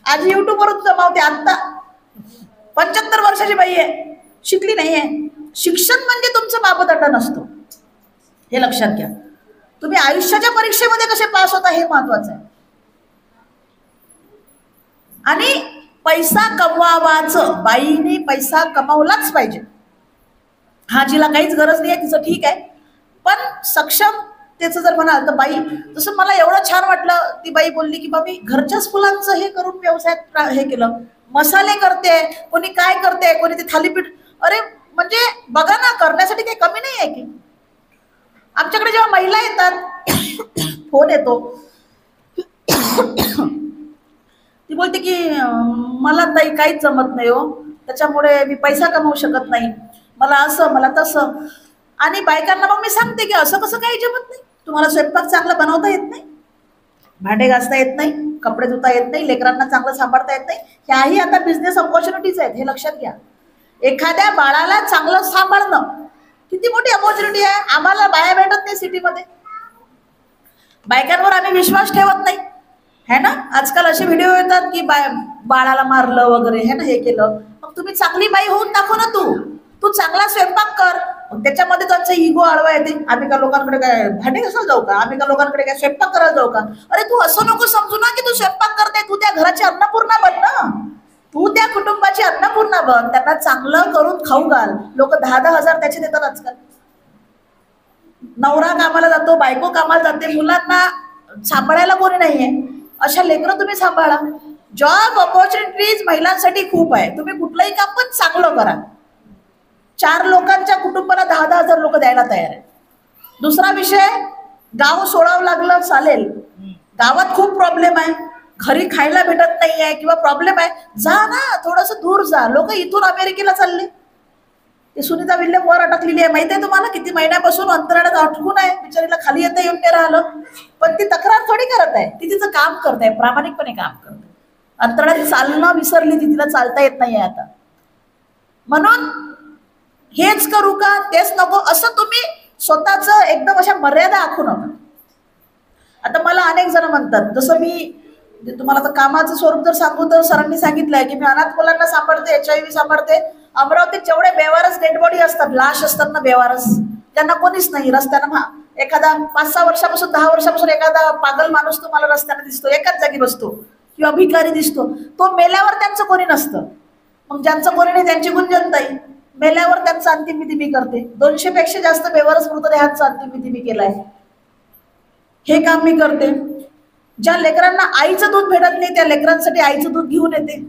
आजी युट्यूबवरून जमावते. आता 75 वर्षाची बाई आहे, शिकली नाहीये. शिक्षण म्हणजे तुमचं मापदंड नसतो, हे लक्षात घ्या. तुम्ही आयुष्याच्या परीक्षेमध्ये कसे पास होता हे महत्वाचं आहे. आणि पैसा कमवावाचं, बाईने पैसा कमावलाच पाहिजे. हा जिला काहीच गरज नाही आहे तिचं ठीक आहे, पण सक्षम त्याचं जर म्हणाल तर बाई, जसं मला एवढं छान वाटलं, ती बाई बोलली की बाबी घरच्याच फुलांचं हे करून व्यवसायात हे केलं, मसाले करते, कोणी काय करते, कोणी ते थालीपीठ. अरे म्हणजे बघा ना, करण्यासाठी काही कमी नाही आहे की. आमच्याकडे जेव्हा महिला येतात फोन येतो, ती बोलते की मला ताई काहीच जमत नाही हो, त्याच्यामुळे मी पैसा कमवू शकत नाही, मला असं मला तसं. आणि बायकांना मग मी सांगते की असं कसं काही जमत नाही, तुम्हाला स्वयंपाक चांगला बनवता येत नाही, भांडे घासता येत नाही, कपडे धुता येत नाही, लेकरांना चांगलं सांभाळता येत नाही, ह्याही आता बिझनेस ऑपॉर्च्युनिटीज आहेत, हे लक्षात घ्या. एखाद्या बाळाला चांगलं सांभाळणं किती मोठी अपॉर्च्युनिटी आहे. आम्हाला बाया भेटत नाही सिटीमध्ये, बायकांवर आम्ही विश्वास ठेवत नाही, है ना. आजकाल असे व्हिडिओ येतात की बाळाला मारलं वगैरे, है ना, हे केलं. मग तुम्ही चांगली बाई होऊन दाखव ना, तू चांगला स्वयंपाक कर. त्याच्यामध्ये त्यांचा इगो आडवा येते, आम्ही का लोकांकडे काय भांडे घासायला जाऊ का, आम्ही का लोकांकडे काय स्वयंपाक करायला जाऊ का. अरे तू असं नको समजू ना की तू स्वयंपाक करते, तू त्या घराची अन्नपूर्णा बन ना, तू त्या कुटुंबाची अन्नपूर्णा बन, त्यांना चांगलं करून खाऊ घाल. लोक 10-10 हजार त्याचे देतात आजकाल. नवरा कामाला जातो, बायको कामाला जाते, मुलांना सांभाळायला कोणी नाहीये, अशा लेकरं तुम्ही सांभाळा. जॉब ऑपॉर्च्युनिटीज महिलांसाठी खूप आहे, तुम्ही कुठलंही काम पण चांगलं करा. 4 लोकांच्या कुटुंबाला 10-10 हजार लोक द्यायला तयार आहे. दुसरा विषय, गाव सोडावं लागलं चालेल, गावात खूप प्रॉब्लेम आहे, घरी खायला भेटत नाहीये किंवा प्रॉब्लेम आहे, जा ना थोडस दूर जा. लोक इथून अमेरिकेला चालले, ते सुनीता विल्यम वर अटकलेली आहे, माहिती आहे तुम्हाला, किती महिन्यापासून अंतराळात अटकून आहे, बिचारीला खाली येता येऊन नाही राहिलं. पण ती तक्रार थोडी करत आहे, ती तिचं काम करत आहे, प्रामाणिकपणे काम करते. अंतराळात चालणं विसरली ती, तिला चालता येत नाहीये आता. म्हणून हेच करू का तेच नको असं तुम्ही स्वतःच एकदम अशा मर्यादा आखू नका. आता मला अनेक जण म्हणतात, जसं मी तुम्हाला आता कामाचं स्वरूप जर सांगू तर सरांनी सांगितलंय की मी अनाथ मुलांना सांभाळते, HIV सांभाळते. अमरावतीत जेवढे बेवारस डेड बॉडी असतात, लाश असतात ना बेवारस, त्यांना कोणीच नाही. रस्त्यानं एखादा 5-6 वर्षापासून 10 वर्षापासून एखादा पागल माणूस तुम्हाला रस्त्याने दिसतो, एकाच जागी बसतो, किंवा भिकारी दिसतो, तो मेल्यावर त्यांचं कोणी नसतं. मग ज्यांचं कोणी नाही त्यांची गुंजनताई, मेल्यावर त्यांचं अंतिम विधी मी करते. 200 पेक्षा जास्त बेवारस मृतदेहांचा अंतिम विधी मी केलाय, हे काम मी करते. ज्या लेकरांना आईचं दूध भेटत नाही त्या लेकरांसाठी आईचं दूध घेऊन येते.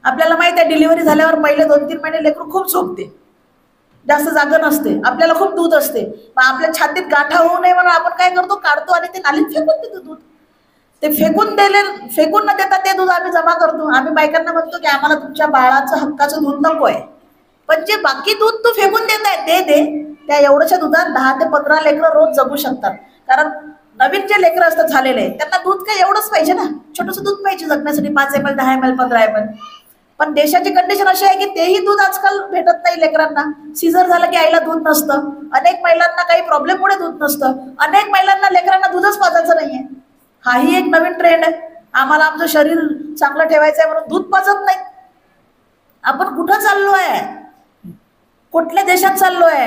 आपल्याला माहित आहे डिलिव्हरी झाल्यावर पहिले 2-3 महिने लेकरू खूप झोपते, जास्त जागा नसते, आपल्याला खूप दूध असते, मग आपल्या छातीत गाठा होऊ नये म्हणून आपण काय करतो, काढतो आणि ते नालीत फेकून देतो दूध. ते फेकून न देता ते दूध आम्ही जमा करतो. आम्ही बायकांना म्हणतो की आम्हाला तुमच्या बाळाचं हक्काचं दूध नको आहे, पण जे बाकी दूध तू फेकून देत आहे ते दे. त्या एवढ्याच्या दुधात 10 ते 15 लेकरं रोज जगू शकतात. कारण नवीन जे लेकरं असतात झालेले, त्यांना दूध काय एवढंच पाहिजे ना, छोटंसं दूध पाहिजे जगण्यासाठी, 5 ml 10 ml 15 ml. पण देशाची कंडिशन अशी आहे की तेही दूध आजकाल भेटत नाही लेकरांना. सीझर झालं की आईला दूध नसतं, अनेक महिलांना काही प्रॉब्लेममुळे दूध नसतं, अनेक महिलांना लेकरांना दूधच पाजायचं नाहीये. हाही एक नवीन ट्रेंड आहे. आम्हाला आमचं शरीर चांगलं ठेवायचं आहे म्हणून दूध पाजत नाही. आपण कुठं चाललोय, कुठल्या देशात चाललोय.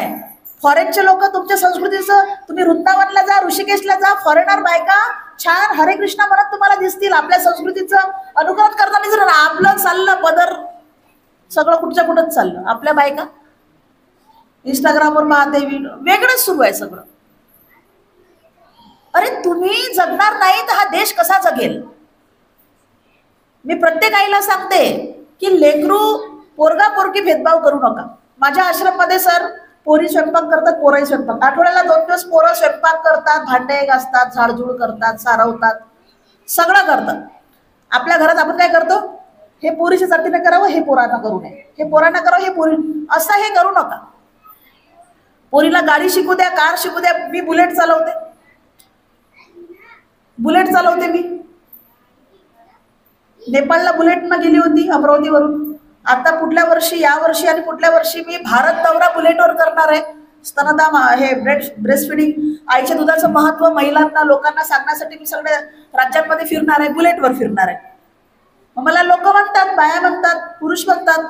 फॉरेनचे लोक तुमच्या संस्कृतीचं, तुम्ही वृंदावनला जा, ऋषिकेशला जा, फॉरेनर बायका छान हरे कृष्णा म्हणत तुम्हाला दिसतील, आपल्या संस्कृतीचं अनुकरण करताना दिसलं. आपलं चाललं पदर सगळं कुठच्या कुठंच चाललं. आपल्या बायका इंस्टाग्रामवर पाहते व्हिडिओ, वेगळंच सुरू आहे सगळं. अरे तुम्ही जगणार नाही तर हा देश कसा जगेल. मी प्रत्येक आईला सांगते की लेकरू पोरगा पोरगी भेदभाव करू नका. माझ्या आश्रममध्ये सर पोरी स्वयंपाक करतात, पोरही स्वयंपाक, आठवड्याला 2 दिवस पोरं स्वयंपाक करतात, भांडे घासतात, झाडझूड करतात, सारवतात, सगळं करतात. आपल्या घरात आपण काय करतो, हे पोरीच्या जातीने करावं, हे पोरांना करू नये, हे पोरांना करावं, हे पोरी, असं हे करू नका. पोरीला गाडी शिकू द्या, कार शिकू द्या. मी बुलेट चालवते, बुलेट चालवते मी. नेपाळला बुलेटनं गेली होती अमरावतीवरून. आता पुढल्या वर्षी, या वर्षी आणि पुढल्या वर्षी मी भारत दौरा बुलेटवर करणार आहे. स्तनदान, हे ब्रेस्ट फिडिंग, आईच्या दुधाचं महत्व महिलांना, लोकांना सांगण्यासाठी मी सगळ्या राज्यांमध्ये फिरणार आहे, बुलेटवर फिरणार आहे. मला लोक म्हणतात, बाया म्हणतात, पुरुष म्हणतात,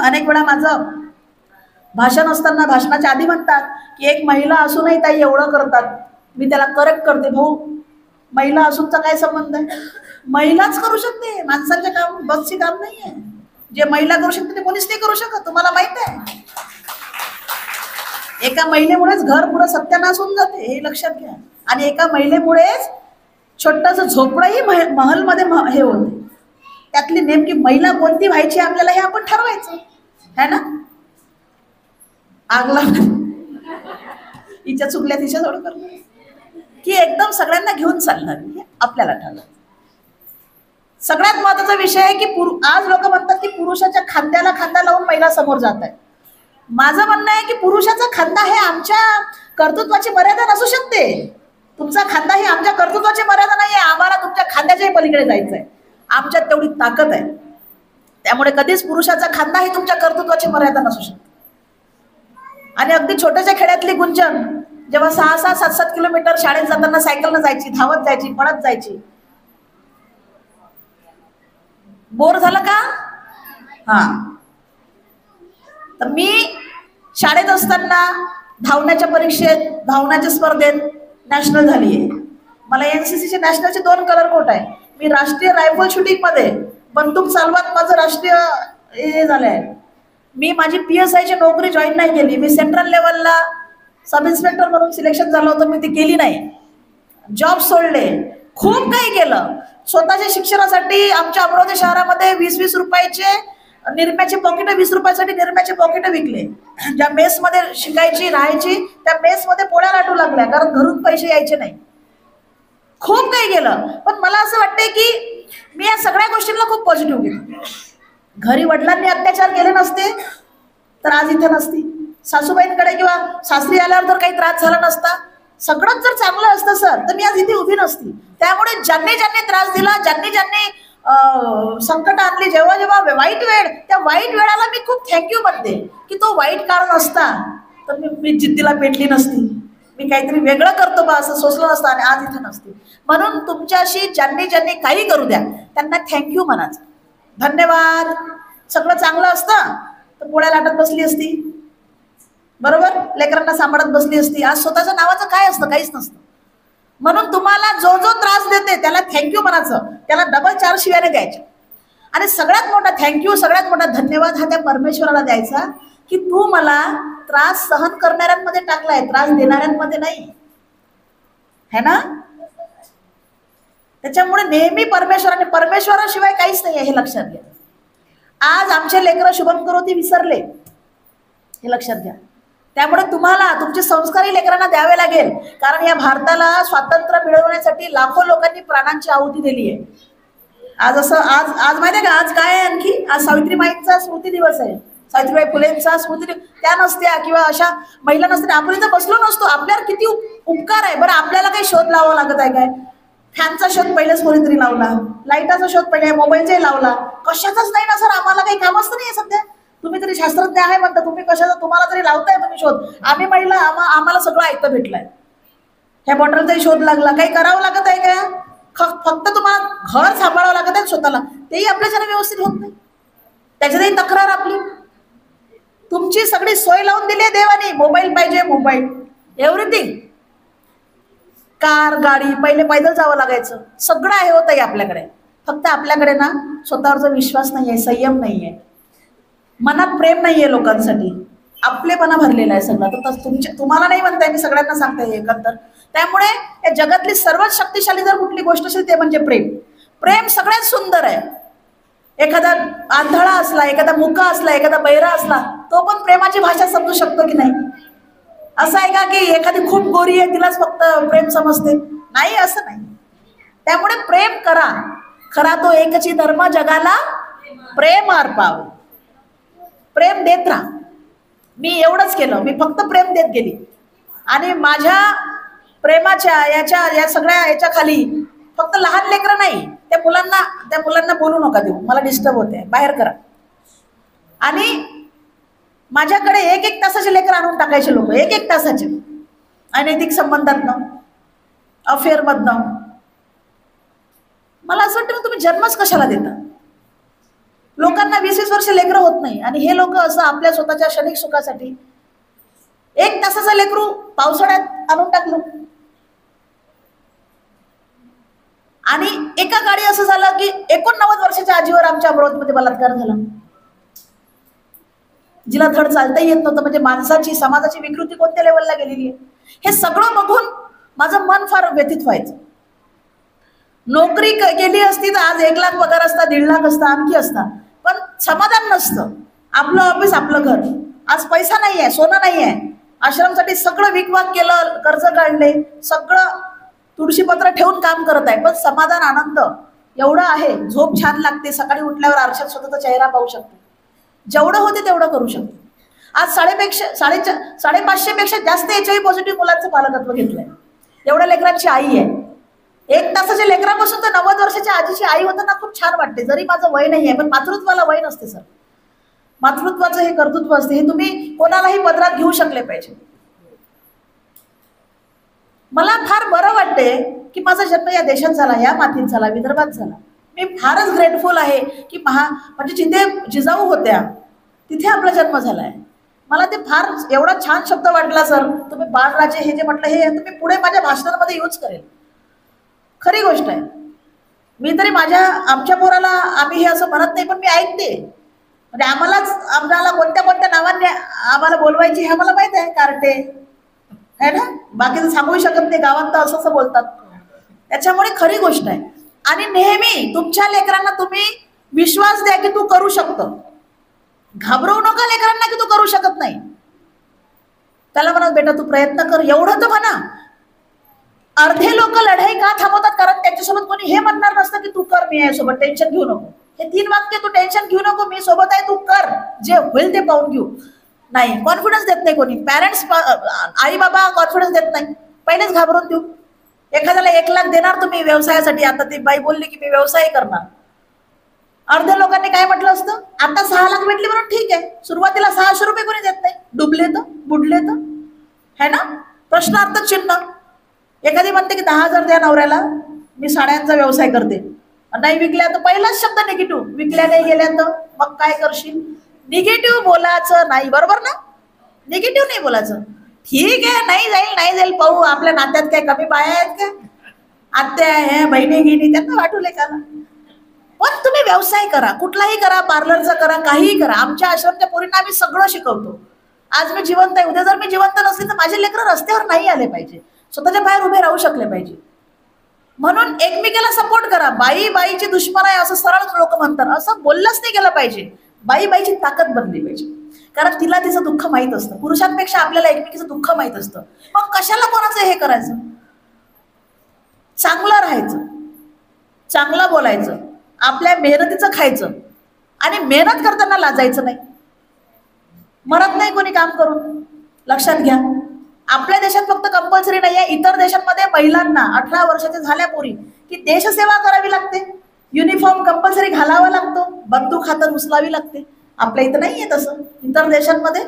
अनेक वेळा माझं भाषण असताना, भाषणाच्या आधी म्हणतात की एक महिला असूनही ताई एवढं करतात. मी त्याला करेक्ट करते, भाऊ महिला असूनचा काय संबंध आहे? महिलाच करू शकते, माणसांच्या काम, बसचे काम नाही आहे. जे महिला करू शकते ते कोणीच नाही करू शकत, तुम्हाला माहित आहे. एका महिलेमुळेच घर पुरं सत्यानाश होऊन जाते, हे लक्षात घ्या. आणि एका महिलेमुळेच छोटंसं झोपडंही महलमध्ये हे होते. त्यातली नेमकी महिला कोणती व्हायची आपल्याला हे आपण ठरवायचं है ना. आगला हिच्या चुकल्या तिच्या जवळ करणार की एकदम सगळ्यांना घेऊन चालणार हे आपल्याला ठरवायचं. सगळ्यात महत्वाचा विषय आहे की आज लोक म्हणतात की पुरुषाच्या खांद्याला खांदा लावून महिला समोर जात आहे. माझं म्हणणं आहे की पुरुषाचा खांदा हे आमच्या कर्तृत्वाची मर्यादा नसू शकते. तुमचा खांदा ही आमच्या कर्तृत्वाची मर्यादा नाही आहे. आम्हाला तुमच्या खांद्याच्याही पलीकडे जायचं आहे. आमच्यात तेवढी ताकद आहे. त्यामुळे कधीच पुरुषाचा खांदा ही तुमच्या कर्तृत्वाची मर्यादा नसू शकते. आणि अगदी छोट्याशा खेड्यातली गुंजन जेव्हा 6-6, 7-7 किलोमीटर शाळेत जाताना सायकलनं जायची, धावत जायची, पळत जायची. बोर झालं का? हा. तर मी शाळेत असताना धावण्याच्या परीक्षेत, धावण्याच्या स्पर्धेत नॅशनल झाली आहे. मला एनसीसीचे नॅशनलचे 2 कलर कोट आहे. मी राष्ट्रीय रायफल शूटिंग मध्ये बंदूक चालवत माझं राष्ट्रीय हे झालंय. मी माझी PSIची नोकरी जॉईन नाही केली. मी सेंट्रल लेवलला सब इन्स्पेक्टर म्हणून सिलेक्शन झालं होतं, मी ते केली नाही. जॉब सोडले, खूप काही केलं. स्वतःच्या शिक्षणासाठी आमच्या अमरावती शहरामध्ये 20-20 रुपयाचे निरम्याचे पॉकेट, 20 रुपयासाठी निरम्याचे पॉकेट विकले. ज्या मेसमध्ये शिकायची, राहायची, त्या मेसमध्ये पोळ्या लाटू लागल्या, कारण घरून पैसे यायचे नाही. खूप काही केलं. पण मला असं वाटतंय की मी या सगळ्या गोष्टींना खूप पॉझिटिव्ह घेतो. घरी वडिलांनी अत्याचार केले नसते तर आज इथे नसती. सासूबाईंकडे किंवा सासरी आल्यावर तर काही त्रास झाला नसता. सगळंच जर चांगलं असतं सर तर मी आज इथे उभी नसती. त्यामुळे ज्यांनी ज्यांनी त्रास दिला, ज्यांनी ज्यांनी संकट आणली, जेव्हा जेव्हा वाईट वेळ, त्या वाईट वेळाला मी खूप थँक्यू म्हणते की तो वाईट काळ नसता तर मी जिद्दीला पेटली नसती, मी काहीतरी वेगळं करतो बा असं सोचलं नसतं आणि आज इथे नसते. म्हणून तुमच्याशी ज्यांनी ज्यांनी काही करू द्या त्यांना थँक्यू म्हणायचं, धन्यवाद. सगळं चांगलं असतं तर पोळ्या लाटत बसली असती, बरोबर, लेकरांना सांभाळत बसली असती. आज स्वतःच्या नावाचं काय असतं? काहीच नसतं. म्हणून तुम्हाला जो जो त्रास देते त्याला थँक्यू म्हणायचं, त्याला डबल 4 शिव्याने द्यायच्या. आणि सगळ्यात मोठा थँक्यू, सगळ्यात मोठा धन्यवाद हा त्या परमेश्वराला द्यायचा की तू मला त्रास सहन करणाऱ्यांमध्ये टाकलाय, त्रास देणाऱ्यांमध्ये नाही, है ना. त्याच्यामुळे नेहमी परमेश्वराशिवाय काहीच नाही हे लक्षात घ्या. आज आमचे लेकरं शुभम करोती विसरले, हे लक्षात घ्या. त्यामुळे तुम्हाला तुमचे संस्कारही लेकरांना द्यावे लागेल. कारण या भारताला स्वातंत्र्य मिळवण्यासाठी लाखो लोकांनी प्राणांची आहुती दिली आहे. आज असं आज माहिती आहे का, आज काय आहे आणखी, आज सावित्रीबाईंचा स्मृती दिवस आहे. सावित्रीबाई फुलेंचा स्मृती, त्या नसत्या किंवा अशा महिला नसत्या आपण इथं बसलो नसतो. आपल्यावर किती उपकार आहे बरं. आपल्याला काही शोध लावावा लागत आहे काय? फॅनचा शोध पहिलेच कोणीतरी लावला, लाईटाचा शोध पहिले, मोबाईलचाही लावला. कशाचाच नाही ना सर, आम्हाला काही कामच तर नाही सध्या. तुम्ही तरी शास्त्रज्ञ आहे म्हणता, तुम्ही कशाचा, तुम्हाला तरी लावताय तुम्ही शोध. आम्ही महिला आम्हाला सगळं ऐकतं भेटलंय. ह्या बॉटलचाही शोध लागला, काही करावं लागत आहे का? फक्त तुम्हाला घर सांभाळावं लागत आहे स्वतःला, तेही आपल्याच्याने व्यवस्थित होत नाही. त्याच्यातही तक्रार आपली. तुमची सगळी सोय लावून दिली आहे देवाने. मोबाईल पाहिजे, मोबाईल, एव्हरीथिंग, कार, गाडी, पहिले पैदल जावं लागायचं. सगळं आहे होतं आपल्याकडे. फक्त आपल्याकडे ना स्वतःवरचा विश्वास नाहीये, संयम नाहीये, मनात प्रेम नाहीये लोकांसाठी, आपलेपणा भरलेला आहे सगळं. तर तुम्हाला नाही म्हणताय मी, सगळ्यांना सांगताय एकंदर. त्यामुळे या जगातली सर्वात शक्तिशाली जर कुठली गोष्ट असेल ते म्हणजे प्रेम. प्रेम सगळ्यात सुंदर आहे. एखादा आंधळा असला, एखादा मुका असला, एखादा बहिरा असला, तो पण प्रेमाची भाषा समजू शकतो की नाही? असं आहे का की एखादी खूप गोरी आहे तिलाच फक्त प्रेम समजते? नाही, असं नाही. त्यामुळे प्रेम करा. खरा तो एकची धर्म जगाला प्रेम अर्पाव. प्रेम देत राहा. मी एवढंच केलं, मी फक्त प्रेम देत गेली. आणि माझ्या प्रेमाच्या या सगळ्या याच्या खाली फक्त लहान लेकरं नाही, त्या मुलांना बोलू नका देऊ, मला डिस्टर्ब होते, बाहेर करा. आणि माझ्याकडे एक तासाचे लेकर आणून टाकायचे लोक, एक तासाचे, अनैतिक संबंधातनं, अफेअर मधनं. मला असं वाटतं तुम्ही जन्मच कशाला देता? लोकांना 20-20 वर्ष लेकरं होत नाही आणि हे लोक असं आपल्या स्वतःच्या क्षणिक सुखासाठी 1 तासाचा लेकरू पावसाळ्यात आणून टाकलं. आणि एका गाडी असं झालं की 89 वर्षाच्या आजीवर आमच्या अमरावतीमध्ये बलात्कार झाला, जिला धड चालताही येत नव्हतं. म्हणजे माणसाची, समाजाची विकृती कोणत्या लेवलला गेलेली आहे. हे सगळं बघून माझं मन फार व्यथित व्हायचं. नोकरी केली असती तर आज 1 लाख पगार असता, 1.5 लाख असता, आणखी असता, पण समाधान नसतं. आपलं ऑफिस, आपलं घर. आज पैसा नाही आहे, सोनं नाही आहे, आश्रमसाठी सगळं विकवाक केलं, कर्ज काढले, सगळं तुळशीपत्र ठेवून काम करत आहे, पण समाधान, आनंद एवढं आहे. झोप छान लागते, सकाळी उठल्यावर आरशात स्वतःचा चेहरा पाहू शकते, जेवढं होते तेवढं करू शकते. आज 550 पेक्षा जास्त HIV पॉझिटिव्ह मुलांचं पालकत्व घेतलंय. एवढ्या लेकरांची आई आहे. 1 तासाच्या लेकरापासून तर 90 वर्षाच्या आजीची आई होताना खूप छान वाटते. जरी माझं वय नाही आहे, पण मातृत्वाला वय नसते सर. मातृत्वाचं हे कर्तृत्व असते, हे तुम्ही कोणालाही पदरात घेऊ शकले पाहिजे. मला फार बरं वाटते की माझा जन्म या देशात झाला, या मातीत झाला, विदर्भात झाला. मी फारच ग्रेटफुल आहे की म्हणजे जिथे जिजाऊ होत्या तिथे आपला जन्म झालाय. मला ते फार एवढा छान शब्द वाटला सर. तुम्ही बाळराजे हे जे म्हटलं, हे तुम्ही पुढे माझ्या भाषणामध्ये यूज करेल. खरी गोष्ट आहे. मी तरी आमच्या पोराला आम्ही हे असं म्हणत नाही, पण मी ऐकते. म्हणजे आम्हाला कोणत्या नावाने आम्हाला बोलवायची हे आम्हाला माहित आहे. कार्टे आहे ना, बाकीचं सांगू शकत नाही, गावात तर असं बोलतात. त्याच्यामुळे खरी गोष्ट आहे. आणि नेहमी तुमच्या लेकरांना तुम्ही विश्वास द्या की तू करू शकतो. घाबरवू नका लेकरांना की तू करू शकत नाही. त्याला म्हणा बेटा तू प्रयत्न कर, एवढं तर म्हणा. अर्धे लोक लढाई का थांबवतात? कारण त्यांच्यासोबत कोणी हे म्हणणार नसतं की तू कर, मी आहे सोबत, टेन्शन घेऊ नको. हे 3 वाक्य, तू टेन्शन घेऊ नको, मी सोबत आहे, तू कर, जे होईल ते पाहून घेऊ. नाही, कॉन्फिडन्स देत नाही कोणी. पॅरेंट्स, आई बाबा कॉन्फिडन्स देत नाही, पहिलेच घाबरून देऊ. एखाद्याला 1 लाख देणार तुम्ही व्यवसायासाठी, आता ती बाई बोलली की मी व्यवसाय करणार. अर्ध्या लोकांनी काय म्हटलं असतं, आता 6 लाख भेटले म्हणून ठीक आहे, सुरुवातीला 600 रुपये कोणी देत नाही. डुबले तर, बुडले तर, है ना, प्रश्नार्थक चिन्ह. एखादी म्हणते की 10,000 द्या नवऱ्याला, मी साड्यांचा व्यवसाय करते. नाही विकल्या तर पहिलाच शब्द निगेटिव्ह. विकल्या नाही गेल्या तर मग काय करशील? निगेटिव्ह बोलायचं नाही, बरोबर ना? निगेटिव्ह नाही बोलायचं. ठीक आहे, नाही जाईल पाहू. आपल्या नात्यात काय कमी बाया आहेत का? आत्या आहे, बहिणी गिणी, त्यांना वाटू लेकाला. पण तुम्ही व्यवसाय करा, कुठलाही करा, पार्लरचा करा, काहीही करा. आमच्या आश्रमच्या पोरींना आम्ही सगळं शिकवतो. आज मी जिवंत आहे, उद्या जर मी जिवंत नसली तर माझे लेकरं रस्त्यावर नाही आले पाहिजे, स्वतःच्या बाहेर उभे राहू शकले पाहिजे. म्हणून एकमेकाला सपोर्ट करा. बाईची दुश्मन आहे असं सरळ लोक म्हणतात, असं बोललंच नाही गेलं पाहिजे. बाईची ताकद बनली पाहिजे, कारण तिला तिचं दुःख माहीत असतं. पुरुषांपेक्षा आपल्याला एकमेकीचं दुःख माहीत असतं. मग कशाला कोणाचं हे करायचं? चांगलं राहायचं, चांगलं बोलायचं, आपल्या मेहनतीचं खायचं आणि मेहनत करताना लाजायचं नाही. मरत नाही कोणी काम करून, लक्षात घ्या. आपल्या देशात फक्त कंपल्सरी नाही आहे, इतर देशांमध्ये महिलांना 18 वर्षाच्या झाल्या पोरी की देशसेवा करावी लागते, युनिफॉर्म कंपल्सरी घालावा लागतो, बंदूक हातात उचलावी लागते. आपल्या इथं नाही आहे तसं, इतर देशांमध्ये.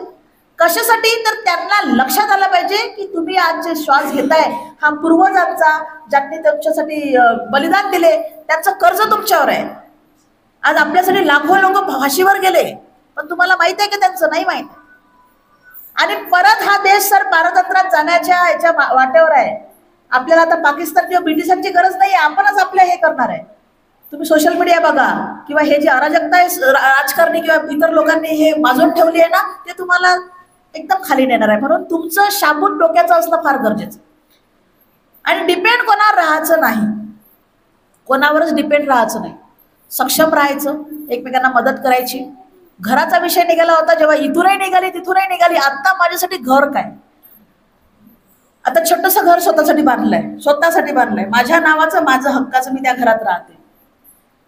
कशासाठी? तर त्यांना लक्षात आलं पाहिजे की तुम्ही आज जे श्वास घेताय हा पूर्वजांचा, ज्यांनी तुमच्यासाठी बलिदान दिले, त्यांचं कर्ज तुमच्यावर आहे. आज आपल्यासाठी लाखो लोक फाशीवर गेले, पण तुम्हाला माहित आहे की त्यांचं नाही माहित. आणि परत हा देश सर पारतंत्र्यात जाण्याच्या याच्या वाटेवर आहे. आपल्याला आता पाकिस्तान किंवा ब्रिटिशांची गरज नाही आहे, आपणच आपल्या हे करणार आहे. तुम्ही सोशल मीडिया बघा, किंवा हे जे अराजकता आहे राजकारणी किंवा इतर लोकांनी हे माजून ठेवली आहे ना, ते तुम्हाला एकदम खाली नेणार आहे. म्हणून तुमचं शाबूत डोक्याचं असणं फार गरजेचं. आणि डिपेंड कोणावर राहायचं नाही, कोणावरच डिपेंड राहायचं नाही. सक्षम राहायचं, एकमेकांना मदत करायची. घराचा विषय निघाला होता, जेव्हा इथूनही निघाली तिथूनही निघाली. आता माझ्यासाठी घर काय? आता छोटंसं घर स्वतःसाठी बांधलंय, माझ्या नावाचं, माझं हक्काचं. मी त्या घरात राहते.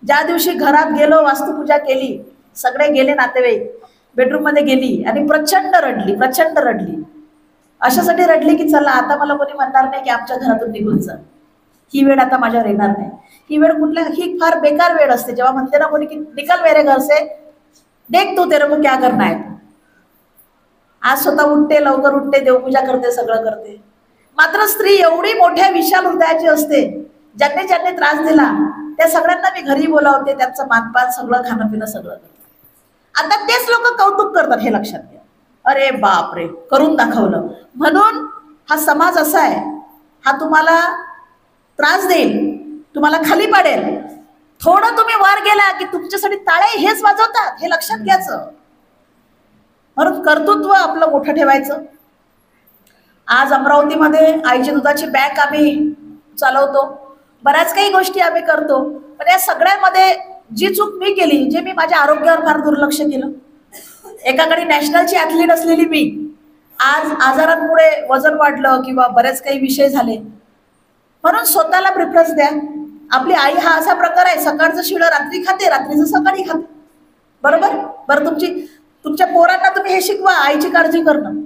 ज्या दिवशी घरात गेलो, वास्तुपूजा केली, सगळे गेले नातेवाईक, बेडरूम मध्ये गेली आणि प्रचंड रडली. अशासाठी रडली की चला आता मला कोणी म्हणणार नाही की आमच्या घरातून निघून जा, ही वेळ आता माझ्यावर येणार नाही. ही वेळ कुठल्या, ही फार बेकार वेळ असते जेव्हा म्हणते ना कोणी की निकल मेरे घर से, देख तू तेरे को क्या करना है. आज स्वतः उठते, लवकर उठते, देवपूजा करते, सगळं करते. मात्र स्त्री एवढी मोठ्या विशाल हृदयाची असते, ज्यांनी ज्यांनी त्रास दिला त्या सगळ्यांना मी घरी बोलावते, त्यांचं मानपान सगळं, खाणं पिणं सगळं करते. आता तेच लोक कौतुक करतात, हे लक्षात घ्या. अरे बाप रे, करून दाखवलं. म्हणून हा समाज असा आहे, हा तुम्हाला त्रास देईल, तुम्हाला खाली पाडेल. थोडं तुम्ही वर गेला की तुमच्यासाठी टाळे हेच वाजवतात, हे लक्षात घ्यायचं. म्हणून कर्तृत्व आपलं मोठं ठेवायचं. आज अमरावतीमध्ये आईच्या दुधाची बँक आम्ही चालवतो, बऱ्याच काही गोष्टी आम्ही करतो. पण या सगळ्यामध्ये जी चूक मी केली, जे मी माझ्या आरोग्यावर फार दुर्लक्ष केलं. एकाकडे नॅशनलची ॲथलीट असलेली मी आज आजारांमुळे वजन वाढलं किंवा बरेच काही विषय झाले. म्हणून स्वतःला प्रिफरन्स द्या. आपली आई हा असा प्रकार आहे, सकाळचं शिळं रात्री खाते, रात्रीचं सकाळी खाते. बरोबर. बरं, तुमच्या पोरांना तुम्ही हे शिकवा, आईची काळजी करणं.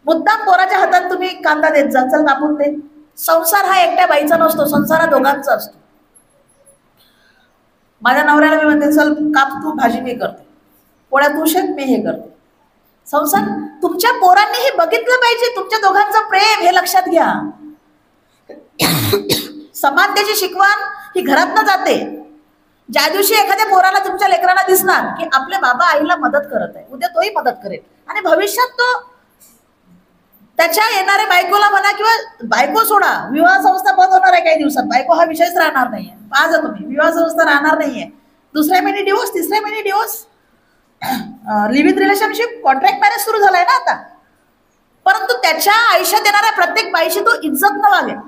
मुद्दाम पोराच्या हातात तुम्ही कांदा देत जा, चल कापून दे. संसार हा एकट्या बाईचा नसतो, संसार हा दोघांचा असतो. माझ्या नवऱ्याला मी म्हणते चल काप तू, भाजी मी करते, पोळ्या तू शेक, मी हे करते. संसार तुमच्या पोरांनी हे बघितलं पाहिजे, तुमच्या दोघांचं प्रेम, हे लक्षात घ्या. समानतेची शिकवण ही घरातनं जाते. ज्या दिवशी एखाद्या पोराला तुमच्या लेकरांना दिसणार की आपले बाबा आईला मदत करत आहे, उद्या तोही मदत करेल आणि भविष्यात तो त्याच्या येणाऱ्या बायकोला म्हणा, किंवा बायको सोडा, विवाह संस्था बंद होणार आहे काही दिवसात, बायको हा विषयच राहणार नाहीये. पाहा तुम्ही, विवाह संस्था राहणार नाहीये. दुसऱ्या महिने डिवोर्स, तिसऱ्या महिने divorce, live in relationship, contract marriage सुरू झालाय ना आता. परंतु त्याच्या आयुष्यात येणाऱ्या प्रत्येक बाईशी तो इज्जत न वागेल.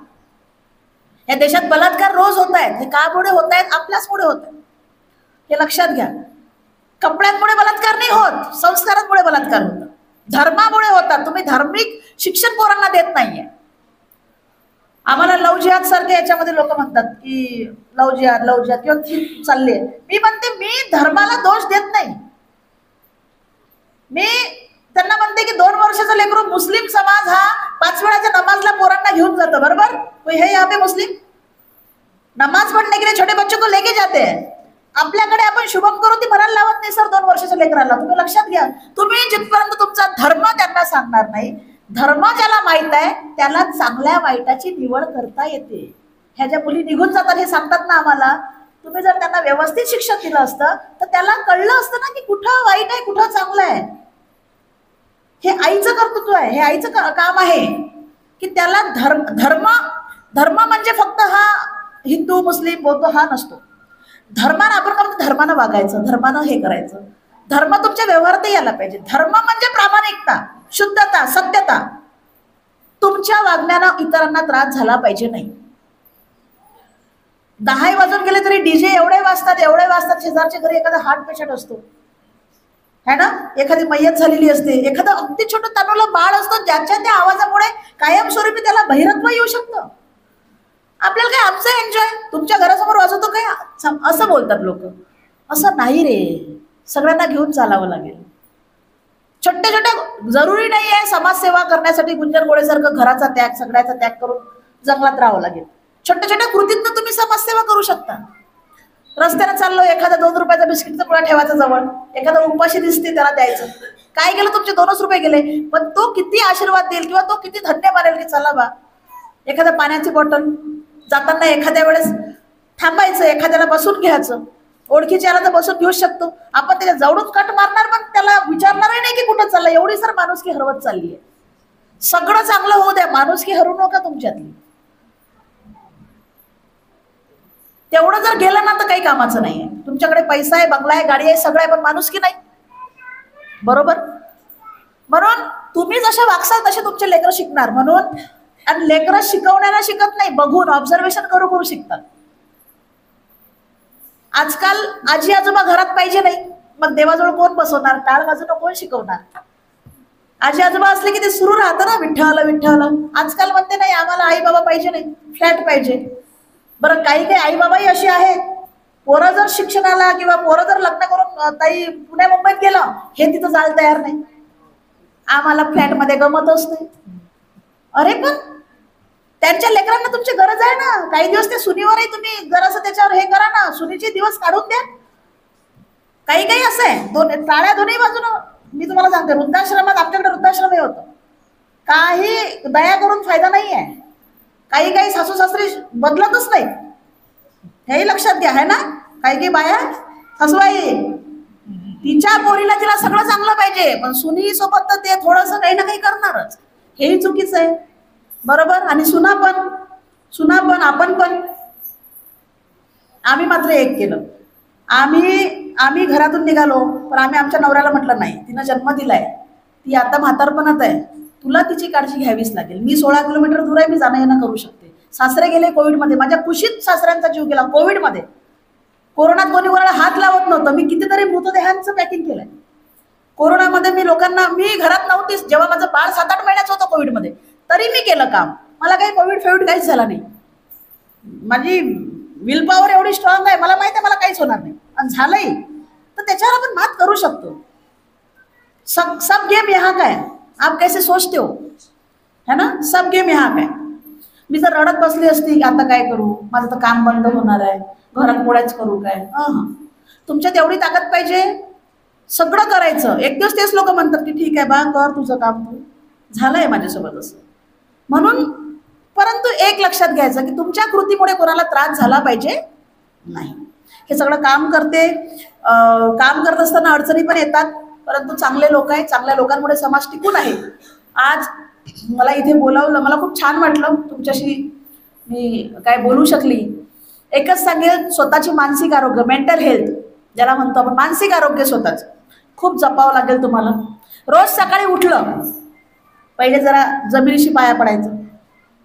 या देशात बलात्कार रोज होत आहेत. हे कामुळे होत आहेत? आपल्याच मुळे होत आहेत, हे लक्षात घ्या. कपड्यांमुळे बलात्कार नाही होत, संस्कारांमुळे बलात्कार होतात, धर्मामुळे होतात. तुम्ही धार्मिक शिक्षण पोरांना देत नाहीये. आम्हाला लव जिहाद सारखे याच्यामध्ये लोक म्हणतात की लव जिहाद किंवा चालली आहे. मी म्हणते मी धर्माला दोष देत नाही. मी त्यांना म्हणते की 2 वर्षाचा लेकरू, मुस्लिम समाज हा 5 वेळाच्या नमाजला पोरांना घेऊन जातो. बरोबर. है यहाँ पे मुस्लिम नमाज पढ़ने के लिए छोटे बच्चों को लेके जाते हैं. आपल्याकडे आपण शुभम करोती म्हणायला लावत नाही सर 2 वर्षाच्या लेकराला. तुम्ही लक्षात घ्या. तुम्ही जिथपर्यंत तुमचा धर्म त्यांना सांगणार नाही, धर्म ज्याला माहित आहे त्याला चांगल्या वाईटाची निवड करता येते. ह्या ज्या मुली निघून जातात हे सांगतात ना आम्हाला, तुम्ही जर त्यांना व्यवस्थित शिक्षण दिलं असतं तर त्याला कळलं असतं ना की कुठं वाईट आहे, कुठं चांगलं आहे. हे आईचं कर्तृत्व आहे, हे आईचं काम आहे की त्याला धर्म म्हणजे फक्त हा हिंदू मुस्लिम बौद्ध हा नसतो. धर्मानं आपण काय म्हणतो, धर्मानं वागायचं, धर्मानं हे करायचं. धर्म तुमच्या व्यवहारात यायला पाहिजे. धर्म म्हणजे प्रामाणिकता, शुद्धता, सत्यता. तुमच्या वागण्यानं इतरांना त्रास झाला पाहिजे नाही. 10 वाजून गेले तरी डीजे एवढे वाजतात. शेजारच्या घरी एखादा हार्ट पेशंट असतो है ना, एखादी मय्यत झालेली असते, एखादं अगदी छोटं तानुलं बाळ असतं ज्याच्या त्या आवाजामुळे कायमस्वरूपी त्याला बहिरत्व येऊ शकतं. आपल्याला काय, आमचं एन्जॉय, तुमच्या घरासमोर वाजवतो काय असं बोलतात लोक. असं नाही रे, सगळ्यांना घेऊन चालावं लागेल. छोट्या जरुरी नाही आहे समाजसेवा करण्यासाठी गुंजन गोळेसारखं घराचा त्याग, सगळ्याचा त्याग करून जंगलात राहावं लागेल. छोट्या कृतीतनं तुम्ही समाजसेवा करू शकता. रस्त्याने चाललो, एखादा 2 रुपयाचा बिस्किटचा पुडा ठेवायचा जवळ, एखादा उपाशी दिसते त्याला द्यायचं. काय गेलं, तुमचे 2च रुपये गेले, पण तो किती आशीर्वाद देईल किंवा तो किती धन्य मानेल की चला बा. एखादा पाण्याची बॉटल, जाताना एखाद्या वेळेस थांबायचं, एखाद्याला बसून घ्यायचं. ओळखीचे आला तर बसून घेऊ शकतो आपण, त्याच्या जवळून कट मारणार पण त्याला विचारणारही नाही की कुठं चाललं. एवढी सर माणुसकी हरवत चालली आहे. सगळं चांगलं होऊ द्या, माणुसकी हरू नका तुमच्यातली. तेवढं जर गेलं ना तर काही कामाचं नाहीये. तुमच्याकडे पैसा आहे, बंगला आहे, गाडी आहे, सगळं आहे, पण माणुसकी नाही. बरोबर. म्हणून तुम्ही जसे वागसाल तसे तुमचे लेकरं शिकणार. म्हणून, आणि लेकरं शिकवण्याला शिकत नाही, बघून ऑब्झर्वेशन करून शिकतात. आजकाल आजी आजोबा घरात पाहिजे नाही, मग देवाजवळ कोण बसवणार, टाळ वाजवणं कोण शिकवणार. आजी आजोबा असले की ते सुरू राहतं ना, विठ्ठल. आजकाल म्हणते नाही आम्हाला आई बाबा पाहिजे नाही, फ्लॅट पाहिजे. बरं, काही आई बाबाही अशी आहेत, पोरं जर शिक्षणाला किंवा पोरं जर लग्न करून ताई पुण्या मुंबईत गेलं, हे तिथं जायला तयार नाही. आम्हाला फ्लॅटमध्ये गमतच नाही. अरे पण त्यांच्या लेकरांना तुमची गरज आहे ना. काही दिवस त्या सुनीवरही तुम्ही जरासं त्याच्यावर हे करा ना, सुनीचे दिवस काढून द्या. काही काही असं आहे, टाळ्या दोन्ही बाजूनं. मी तुम्हाला सांगते, वृद्धाश्रमात आमच्याकडे वृद्धाश्रम हे होतं, काही दया करून फायदा नाही आहे. काही काही सासू सासरी बदलतच नाही, हेही लक्षात घ्या, आहे ना. काही काही बाया सासूबाई तिच्या पोरीला तिला सगळं चांगलं पाहिजे, पण सुनी सोबत तर ते थोडंसं काही ना काही करणारच. हेही चुकीचं आहे, बरोबर. आणि सुना पण आपण पण. आम्ही मात्र एक केलं. आम्ही घरातून निघालो, पण आम्ही आमच्या नवऱ्याला म्हटलं नाही, तिनं जन्म दिलाय, ती आता म्हातारपणात आहे, तुला तिची काळजी घ्यावीच लागेल. मी 16 किलोमीटर दूर आहे, मी जाणं येणं करू शकते. सासरे गेले कोविडमध्ये, माझ्या कुशीत सासऱ्यांचा जीव गेला कोविडमध्ये. कोरोनात कोणी कोणाला हात लावत नव्हतं. मी कितीतरी मृतदेहांचं पॅकिंग केलंय. कोरोनामध्ये मी घरात नव्हतीच. जेव्हा माझं बाळ 7-8 महिन्याचं होतं कोविडमध्ये, तरी मी केलं काम. मला काही कोविड काहीच झाला नाही. माझी विल पॉवर एवढी स्ट्रॉंग आहे, मला माहिती आहे मला काहीच होणार नाही. आणि झालंही तर त्याच्यावर आपण मात करू शकतो. सब गेम यहाँ का है, आप कैसे सोचते हो, है ना. सब गेम यहाँ का है. मी जर रडत बसली असती, आता काय करू, माझं तर काम बंद होणार आहे, घरात पोळ्याच करू काय. तुमच्यात एवढी ताकद पाहिजे, सगळं करायचं. एक दिवस तेच लोक म्हणतात की ठीक आहे बा, कर तुझं काम, तू झालंय माझ्यासोबत असं. म्हणून परंतु एक लक्षात घ्यायचं की तुमच्या कृतीमुळे कोणाला त्रास झाला पाहिजे नाही. हे सगळं काम करत असताना अडचणी पण येतात, परंतु चांगले लोक आहेत, चांगल्या लोकांमुळे समाज टिकून आहे. आज मला इथे बोलावलं, मला खूप छान वाटलं, तुमच्याशी मी काय बोलू शकली. एकच सांगेल, स्वतःची मानसिक आरोग्य, मेंटल हेल्थ ज्याला म्हणतो आपण, मानसिक आरोग्य स्वतःच खूप जपावं लागेल तुम्हाला. रोज सकाळी उठलं, पहिले जरा जमिनीशी पाया पडायचं.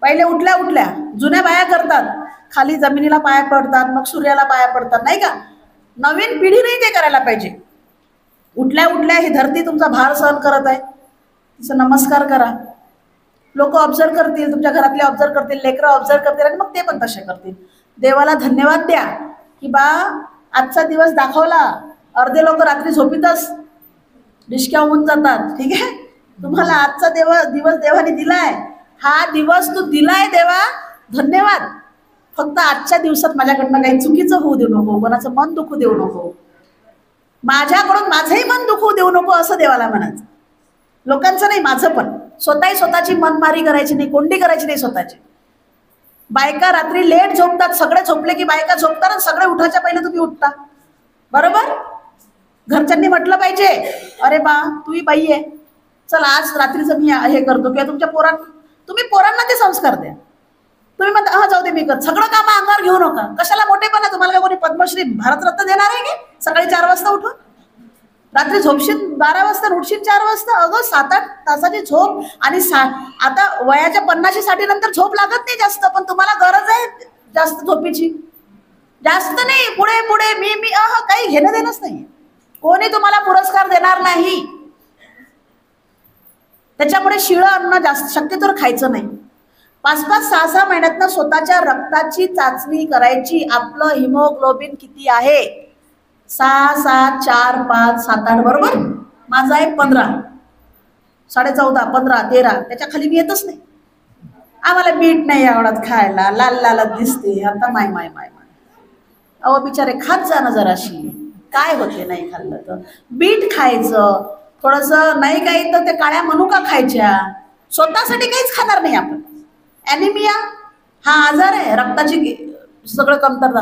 पहिले उठल्या जुन्या बाया करतात, खाली जमिनीला पाया पडतात, मग सूर्याला पाया पडतात, नाही का. नवीन पिढी नाही ते करायला पाहिजे. उठल्या ही धरती तुमचा भार सहन करत आहे, तिचा नमस्कार करा. लोक ऑब्झर्व करतील, तुमच्या घरातले ऑब्झर्व करतील, लेकरं ऑब्झर्व करतील, आणि मग ते पण तसे करतील. देवाला धन्यवाद द्या की बा आजचा दिवस दाखवला. अर्धे लोक रात्री झोपीतच डिशक्या होऊन जातात. ठीक आहे, तुम्हाला आजचा दिवस देवाने दिलाय, हा दिवस तू दिलाय देवा, धन्यवाद. फक्त आजच्या दिवसात माझ्याकडनं काही चुकीचं होऊ देऊ नको, कोणाचं मन दुखू देऊ नको, माझ्याकडून माझंही मन दुखू देऊ नको, असं देवाला म्हणायचं. लोकांचं नाही, माझं पण. स्वतःची मनमारी करायची नाही, कोंडी करायची नाही स्वतःची. बायका रात्री लेट झोपतात, सगळे झोपले की बायका झोपतात, आणि सगळे उठायच्या पहिले तुम्ही उठता, बरोबर. घरच्यांनी म्हटलं पाहिजे, अरे बा तूही बाई आहे, चल आज रात्रीचं मी हे करतो. किंवा तुमच्या तुम्ही पोरांना ते संस्कार द्या. तुम्ही म्हणता हा जाऊ दे मी कर, सगळं काम अंगावर घेऊ नका. कशाला मोठेपणा, तुम्हाला काय कोणी पद्मश्री भारतरत्न देणार आहे की सकाळी 4 वाजता उठून? रात्री झोपशील 12 वाजता, उठशील 4 वाजता. अगं 7-8 तासाची झोप. आणि आता वयाच्या 50-60 नंतर झोप लागत नाही जास्त, पण तुम्हाला गरज आहे जास्त झोपीची. जास्त नाही, पुढे पुढे मी काही घेणं देणंच नाही. कोणी तुम्हाला पुरस्कार देणार नाही. त्याच्यामुळे शिळं अन्न जास्त शक्यतोवर खायचं नाही. 5-5, 6-6 महिन्यातनं स्वतःच्या रक्ताची चाचणी करायची. आपलं हिमोग्लोबिन किती आहे? 6, 7, 4, 5, 7, 8, बरोबर. माझा आहे 15, 14.5, 15, 13, त्याच्या खाली मी येतच नाही. आम्हाला बीट नाही आवडत खायला, लाल लालच दिसते. आता माय माय माय माय, अहो बिचारे खात जा ना जराशी, काय होते नाही खाल्लं तर. बीट खायचं थोडंसं, नाही काही तर ते काळ्या मनुका खायच्या. स्वतःसाठी काहीच खाणार नाही आपण. ॲनिमिया हा आजार आहे, रक्ताची सगळं कमतरता.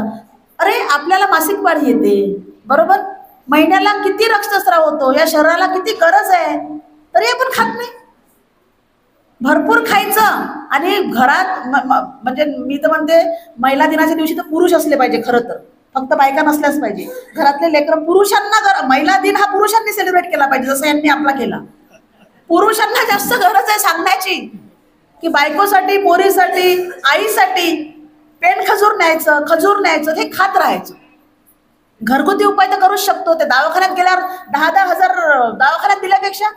अरे आपल्याला मासिक पाळी येते, बरोबर. महिन्याला किती रक्तस्राव होतो, या शरीराला किती गरज आहे, तरी आपण खात नाही. भरपूर खायचं. आणि घरात म्हणजे मी तर म्हणते, महिला दिनाच्या दिवशी तर पुरुष असले पाहिजे खरं तर, फक्त बायका नसल्याच पाहिजे. घरातले लेकरं पुरुषांना, महिला दिन हा पुरुषांनी सेलिब्रेट केला पाहिजे, जसं यांनी आपला केला. पुरुषांना जास्त गरज आहे सांगण्याची की बायकोसाठी, पोरीसाठी, आईसाठी पेन खजूर न्यायचं, हे खात राहायचं. घरगुती उपाय तर करूच शकतो. ते दवाखान्यात गेल्यावर 10-10 हजार दवाखान्यात दिल्यापेक्षा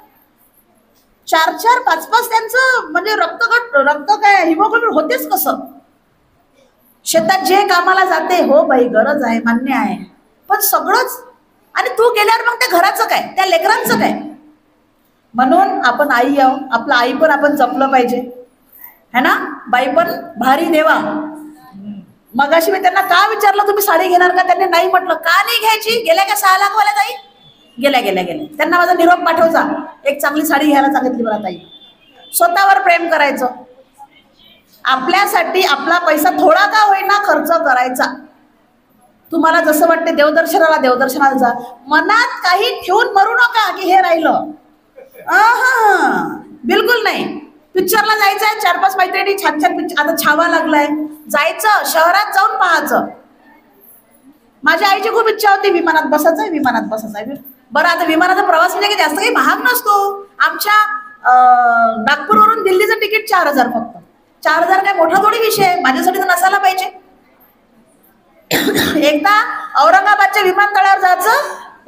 4-4, 5-5 त्यांचं म्हणजे रक्त काय हिमोग्लोबिन होतेच कसं. शेतात जे कामाला जाते, हो बाई गरज आहे, मान्य आहे, पण सगळंच. आणि तू गेल्यावर मग त्या घराचं काय, त्या लेकरांचं काय. म्हणून आपण आई आहो, आपलं आई पण आपण जपलं पाहिजे, है ना. बाई पण भारी देवा. मगाशी मी त्यांना का विचारलं तुम्ही साडी घेणार का, त्यांनी नाही म्हटलं. का नाही घ्यायची, गेल्या का 6 लाख वाल्या ताई, गेल्या गेल्या गेल्या. त्यांना माझा निरोप पाठवचा, एक चांगली साडी घ्यायला सांगितली मला ताई. स्वतःवर प्रेम करायचं, आपल्यासाठी आपला पैसा थोडा का होईना खर्च करायचा. तुम्हाला जसं वाटते देवदर्शनाला जा, मनात काही ठेवून मरू नका की हे राहिलं. बिलकुल नाही. पिक्चरला जायचंय, 4-5 मैत्रिणी छान छान पिक्चर, आता छावा लागलाय, जायचं शहरात जाऊन पाहायचं. माझ्या आईची खूप इच्छा होती विमानात बसायचं. बरं, आता विमानाचा प्रवास म्हणजे जास्त काही महाग नसतो. आमच्या नागपूरवरून दिल्लीचं तिकीट 4,000 फक्त. 4,000 काय मोठा थोडी विषय, माझ्यासाठी तर नसायला पाहिजे. एकदा औरंगाबादच्या विमानतळावर जायचं,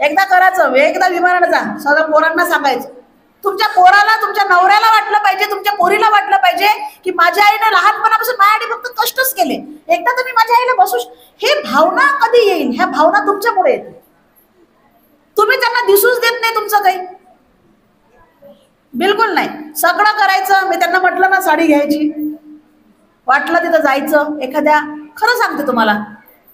एकदा करायचं, एकदा विमानाला जा. सगळ्या पोरांना सांगायचं, तुमच्या पोराला, तुमच्या नवऱ्याला वाटलं पाहिजे, तुमच्या पोरीला वाटलं पाहिजे की माझ्या आईने लहानपणापासून माझ्यासाठी फक्त कष्टच केले, एकदा तुम्ही माझ्या आईला बसू. हे भावना कधी येईल, ह्या भावना तुमच्यामुळे येते. तुम्ही त्यांना दिसूच देत नाही तुमचं काही, बिलकुल नाही. सगळं करायचं. मी त्यांना म्हटलं ना साडी घ्यायची, वाटलं तिथं जायचं. एखाद्या, खरं सांगते तुम्हाला,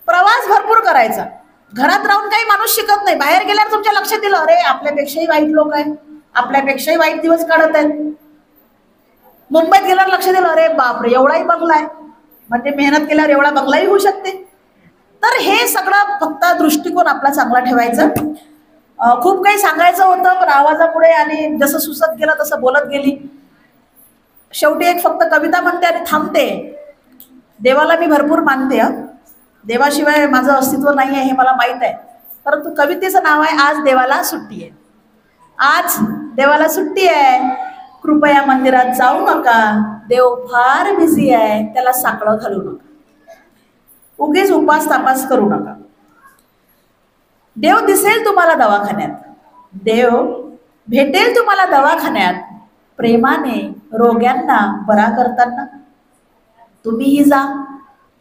प्रवास भरपूर करायचा. घरात राहून काही माणूस शिकत नाही. बाहेर गेल्यावर तुमच्या लक्षात दिलं, अरे आपल्यापेक्षाही वाईट लोक आहेत, आपल्यापेक्षाही वाईट दिवस काढत आहेत. मुंबईत गेल्यावर लक्ष दिलं, अरे बापरे एवढाही बंगला आहे, म्हणजे मेहनत केल्यावर एवढा बंगलाही होऊ शकते. तर हे सगळं फक्त दृष्टिकोन आपला चांगला ठेवायचं. खूप काही सांगायचं होतं, पण आवाजापुढे आणि जसं सुचत गेलं तसं बोलत गेली. शेवटी एक फक्त कविता म्हणते आणि थांबते. देवाला मी भरपूर मानते, देवाशिवाय माझं अस्तित्व नाही आहे हे मला माहीत आहे. परंतु कवितेचं नाव आहे आज देवाला सुट्टी आहे. आज देवाला सुट्टी आहे, कृपया मंदिरात जाऊ नका, देव फार बिझी आहे, त्याला साकडं घालू नका, उगीच उपास तापास करू नका. देव दिसेल तुम्हाला दवाखान्यात, देव भेटेल तुम्हाला दवाखान्यात, प्रेमाने रोग्यांना बरा करताना. तुम्हीही जा,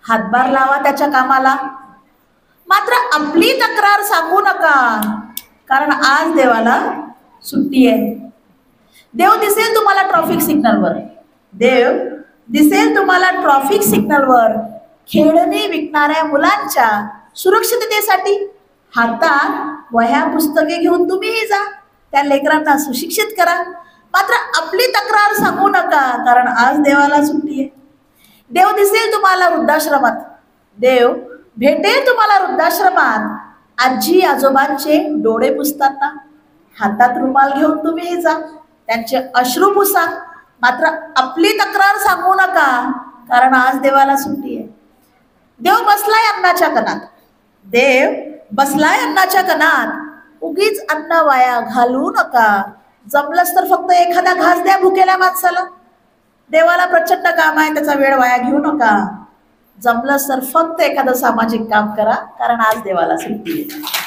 हातभार लावा त्याच्या कामाला, मात्र आपली तक्रार सांगू नका, कारण आज देवाला सुट्टी आहे. देव दिसेल तुम्हाला ट्रॅफिक सिग्नलवर, देव दिसेल तुम्हाला ट्रॅफिक सिग्नलवर, खेळणी विकणाऱ्या मुलांच्या सुरक्षिततेसाठी हातात वह्या पुस्तके घेऊन तुम्हीही जा, त्या लेकरांना सुशिक्षित करा, मात्र आपली तक्रार सांगू नका, कारण आज देवाला सुट्टी आहे. देव दिसेल तुम्हाला वृद्धाश्रमात, देव भेटेल तुम्हाला वृद्धाश्रमात, आजी आजोबांचे डोळे पुसताना, हातात रुमाल घेऊन तुम्हीही जा, त्यांचे अश्रू पुसा, मात्र आपली तक्रार सांगू नका, कारण आज देवाला सुट्टी आहे. देव बसलाय अन्नाच्या कणात, देव बसलाय अन्नाच्या कणात, उगीच अन्न वाया घालू नका. जमलंच तर फक्त एखादा घास द्या भुकेल्या माणसाला, देवाला प्रचंड काम आहे, त्याचा वेळ वाया घेऊ नका. जमलंच तर फक्त एखादं सामाजिक काम करा, कारण आज देवाला सुट्टी आहे.